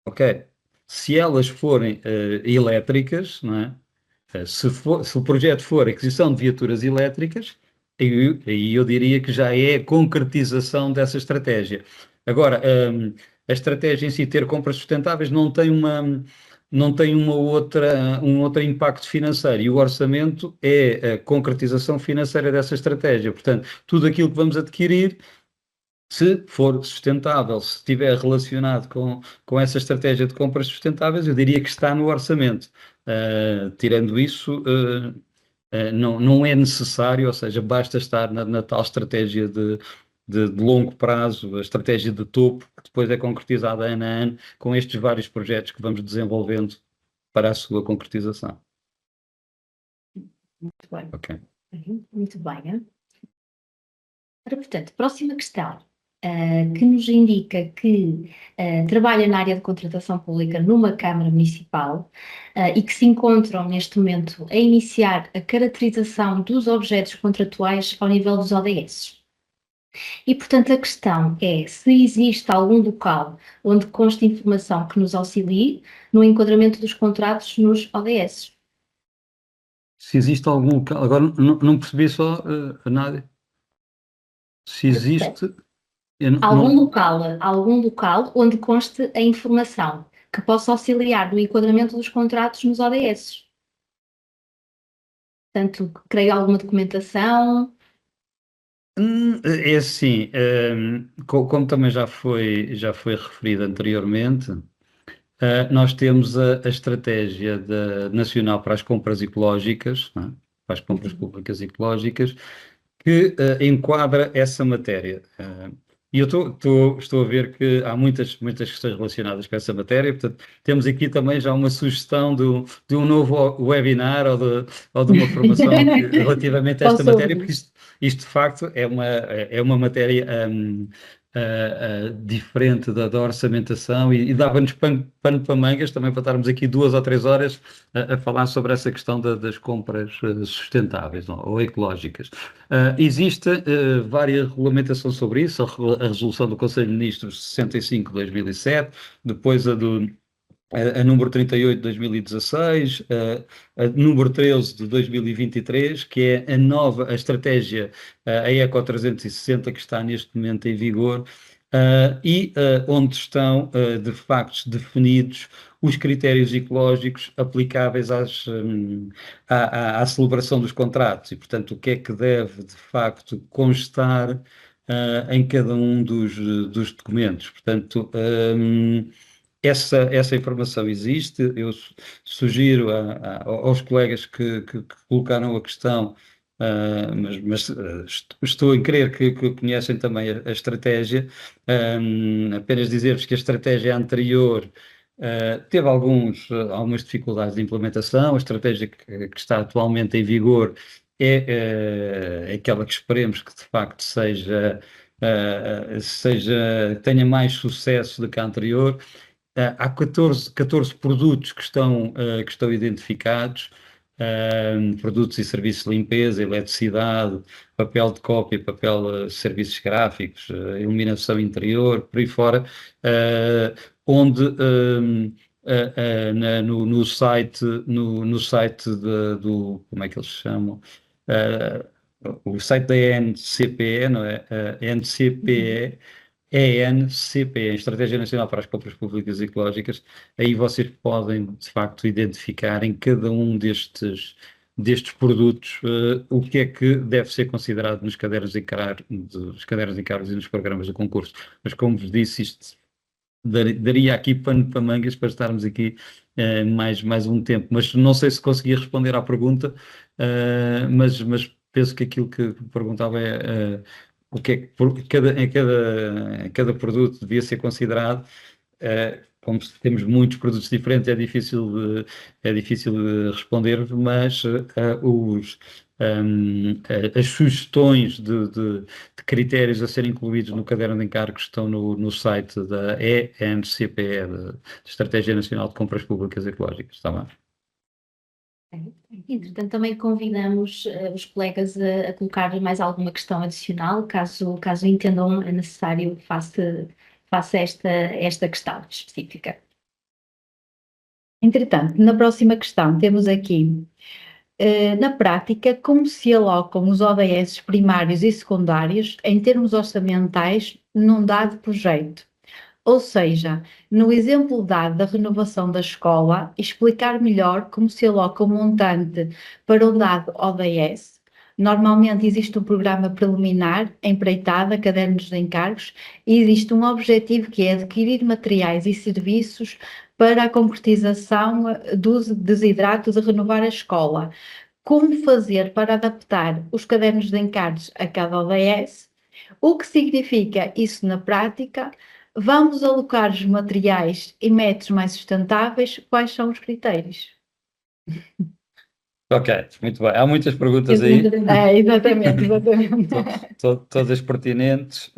Ok. Se elas forem elétricas, não é? Se o projeto for aquisição de viaturas elétricas, aí eu diria que já é a concretização dessa estratégia. Agora, a estratégia em si, ter compras sustentáveis, um outro impacto financeiro, e o orçamento é a concretização financeira dessa estratégia. Portanto, tudo aquilo que vamos adquirir, se for sustentável, se estiver relacionado com essa estratégia de compras sustentáveis, eu diria que está no orçamento. Tirando isso, não é necessário, ou seja, basta estar na tal estratégia de longo prazo, a estratégia de topo, que depois é concretizada ano a ano, com estes vários projetos que vamos desenvolvendo para a sua concretização. Muito bem. Ok. Muito bem. Ora, portanto, próxima questão, que nos indica que trabalha na área de contratação pública numa Câmara Municipal e que se encontram neste momento a iniciar a caracterização dos objetos contratuais ao nível dos ODS. E, portanto, a questão é se existe algum local onde conste informação que nos auxilie no enquadramento dos contratos nos ODS. Se existe algum local, agora não percebi só, Nádia. Se existe, eu Algum local onde conste a informação que possa auxiliar no enquadramento dos contratos nos ODS. Portanto, creio alguma documentação. É assim, como também já foi referido anteriormente, nós temos a estratégia nacional para as compras ecológicas, não é? Para as compras públicas ecológicas, que enquadra essa matéria. E eu estou a ver que há muitas questões relacionadas com essa matéria, portanto, temos aqui também já uma sugestão de um novo webinar ou de uma formação relativamente a esta matéria, porque isto de facto é uma matéria diferente da orçamentação e dava-nos pano para mangas também para estarmos aqui 2 ou 3 horas a falar sobre essa questão das compras sustentáveis ou ecológicas. Existe várias regulamentações sobre isso, a resolução do Conselho de Ministros 65/2007, depois a número 38 de 2016, a número 13 de 2023, que é a estratégia, a Eco 360, que está neste momento em vigor, onde estão, de facto, definidos os critérios ecológicos aplicáveis à celebração dos contratos e, portanto, o que é que deve, de facto, constar em cada um dos documentos. Portanto, essa informação existe. Eu sugiro aos colegas que colocaram a questão, mas estou em crer que conhecem também a estratégia. Apenas dizer-vos que a estratégia anterior teve algumas dificuldades de implementação. A estratégia que está atualmente em vigor é aquela que esperemos que de facto tenha mais sucesso do que a anterior. Há 14 produtos que estão identificados, produtos e serviços de limpeza, eletricidade, papel de cópia, serviços gráficos, iluminação interior, por aí fora, onde no site como é que eles chamam? O site da NCPE, não é? NCPE, ENCP, Estratégia Nacional para as Compras Públicas Ecológicas, aí vocês podem, de facto, identificar em cada um destes produtos o que é que deve ser considerado nos cadernos de encargos e nos programas de concurso. Mas, como vos disse, isto daria aqui pano para mangas para estarmos aqui mais um tempo. Mas não sei se consegui responder à pergunta, mas penso que aquilo que perguntava é o que é que em cada produto devia ser considerado. como temos muitos produtos diferentes, é difícil responder, mas as sugestões de critérios a serem incluídos no caderno de encargos estão no site da ENCPE, da Estratégia Nacional de Compras Públicas Ecológicas, está bem? Entretanto, também convidamos os colegas a colocar mais alguma questão adicional, caso entendam necessário face esta questão específica. Entretanto, na próxima questão temos aqui, na prática, como se alocam os ODS primários e secundários em termos orçamentais num dado projeto? Ou seja, no exemplo dado da renovação da escola, explicar melhor como se aloca o montante para um dado ODS. Normalmente existe um programa preliminar, empreitada, cadernos de encargos, e existe um objetivo que é adquirir materiais e serviços para a concretização dos desidratos de renovar a escola. Como fazer para adaptar os cadernos de encargos a cada ODS? O que significa isso na prática? Vamos alocar os materiais e métodos mais sustentáveis? Quais são os critérios? Ok, muito bem. Há muitas perguntas aí, Exatamente. todas pertinentes.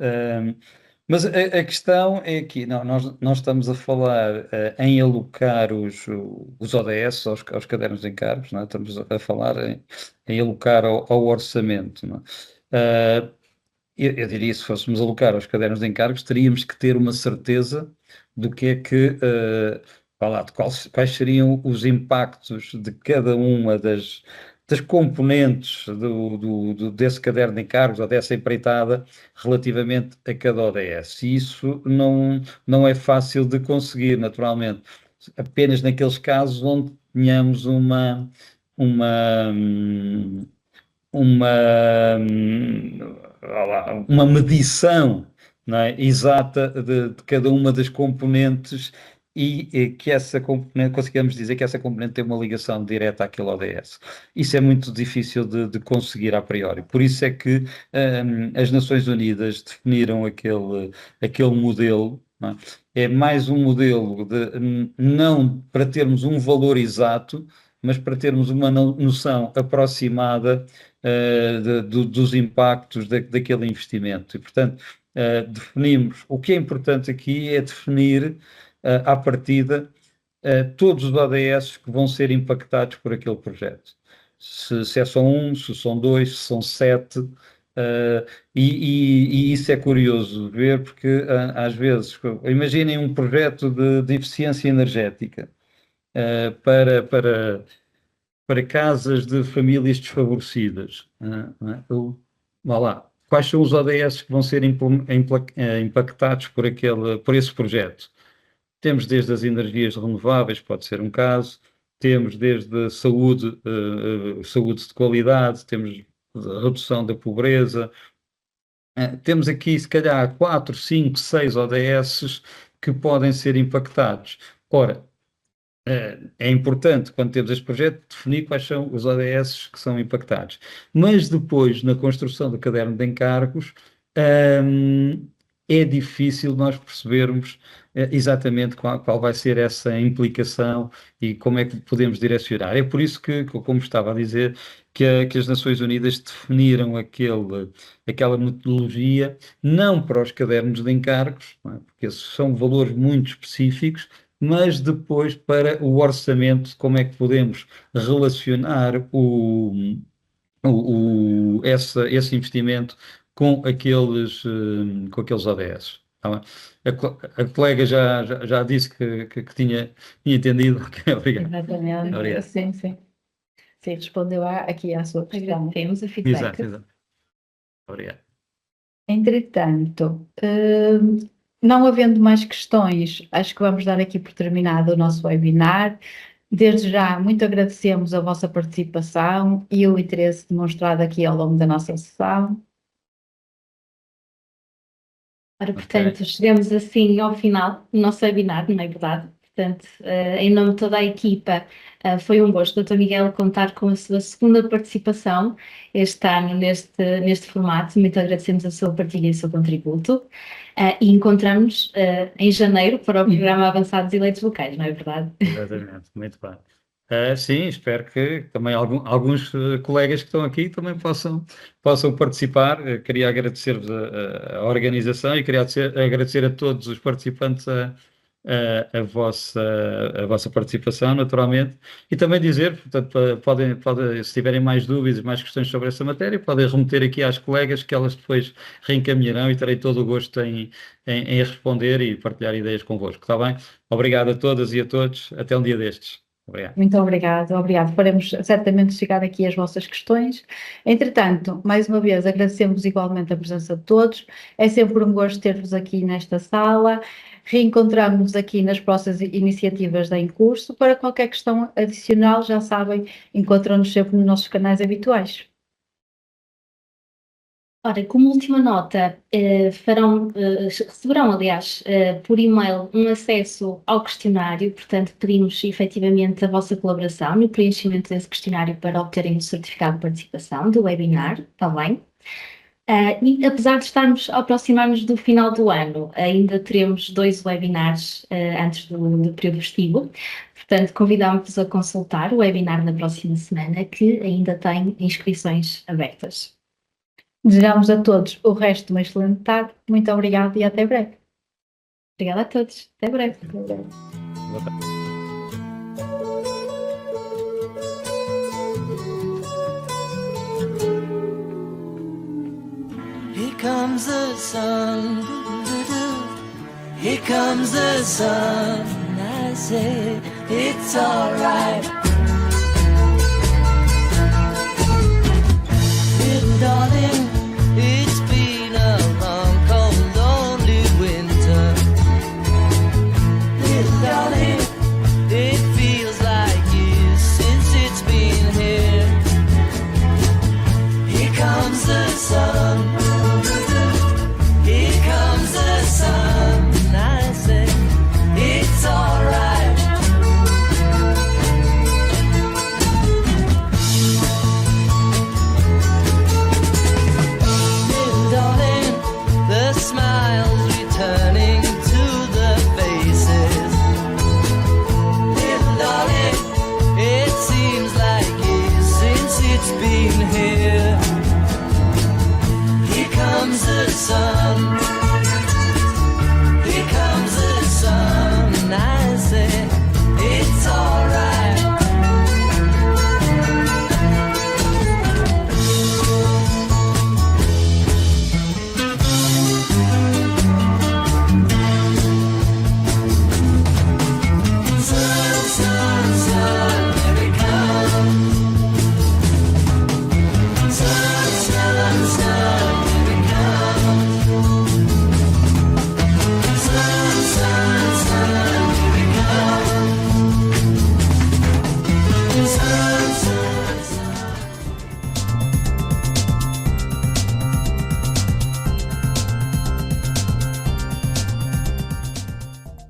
Mas a questão é aqui, não, nós estamos a falar em alocar os ODS aos cadernos de encargos, não é? Estamos a falar em alocar ao orçamento, não é? Eu diria, se fôssemos alocar aos cadernos de encargos, teríamos que ter uma certeza do que é que, quais seriam os impactos de cada uma das componentes desse caderno de encargos ou dessa empreitada relativamente a cada ODS. E isso não é fácil de conseguir, naturalmente, apenas naqueles casos onde tenhamos uma, uma, uma medição, não é, exata de cada uma das componentes e que essa componente, consigamos dizer que essa componente tem uma ligação direta àquele ODS. Isso é muito difícil de conseguir a priori. Por isso é que as Nações Unidas definiram aquele modelo, não é? É mais um modelo não para termos um valor exato, mas para termos uma noção aproximada dos impactos daquele investimento. E, portanto, definimos. O que é importante aqui é definir, à partida, todos os ODS que vão ser impactados por aquele projeto. Se é só um, se são dois, se são 7. E isso é curioso ver, porque às vezes, imaginem um projeto de eficiência energética para casas de famílias desfavorecidas. Não é? Vá lá. Quais são os ODS que vão ser impactados por esse projeto? Temos desde as energias renováveis, pode ser um caso, temos desde saúde, saúde de qualidade, temos a redução da pobreza. Temos aqui, se calhar, 4, 5, 6 ODS que podem ser impactados. Ora, é importante, quando temos este projeto, definir quais são os ODS que são impactados. Mas depois, na construção do caderno de encargos, é difícil nós percebermos exatamente qual vai ser essa implicação e como é que podemos direcionar. É por isso que como estava a dizer, que as Nações Unidas definiram aquela metodologia, não para os cadernos de encargos, não é? Porque esses são valores muito específicos, mas depois para o orçamento, como é que podemos relacionar esse investimento com aqueles ODS. Tá bem? A colega já disse que tinha entendido. Ok, obrigado. Exatamente. Obrigado. Sim. Sim, respondeu aqui à sua questão. Agradecemos o feedback. Exato. Obrigado. Entretanto, não havendo mais questões, acho que vamos dar aqui por terminado o nosso webinar. Desde já, muito agradecemos a vossa participação e o interesse demonstrado aqui ao longo da nossa sessão. Ora, portanto, chegamos assim ao final do nosso webinar, não é verdade? Portanto, em nome de toda a equipa, foi um gosto, Dr. Miguel, contar com a sua segunda participação este ano neste formato. Muito agradecemos a sua partilha e o seu contributo. E encontramos em janeiro para o programa Avançados Eleitos Locais, não é verdade? Exatamente, muito bem. Sim, espero que também alguns colegas que estão aqui também possam participar. Queria agradecer-vos a organização e queria agradecer a todos os participantes a vossa participação, naturalmente, e também dizer, portanto, se tiverem mais dúvidas, mais questões sobre essa matéria, podem remeter aqui às colegas que elas depois reencaminharão e terei todo o gosto em responder e partilhar ideias convosco, está bem? Obrigado a todas e a todos, até um dia destes. Obrigado. Muito obrigado. Faremos certamente chegar aqui as vossas questões. Entretanto, mais uma vez, agradecemos igualmente a presença de todos. É sempre um gosto ter-vos aqui nesta sala. Reencontramos-nos aqui nas próximas iniciativas em curso. Para qualquer questão adicional, já sabem, encontram-nos sempre nos nossos canais habituais. Ora, como última nota, receberão, aliás, por e-mail um acesso ao questionário, portanto, pedimos efetivamente a vossa colaboração no preenchimento desse questionário para obterem o certificado de participação do webinar, está bem? E apesar de estarmos a aproximar-nos do final do ano, ainda teremos 2 webinars antes do período letivo, portanto, convidamos-vos a consultar o webinar da próxima semana, que ainda tem inscrições abertas. Desejamos a todos o resto de uma excelente tarde. Muito obrigada e até breve. Obrigada a todos. Até breve. Here comes the sun, here comes the sun. I say it's alright.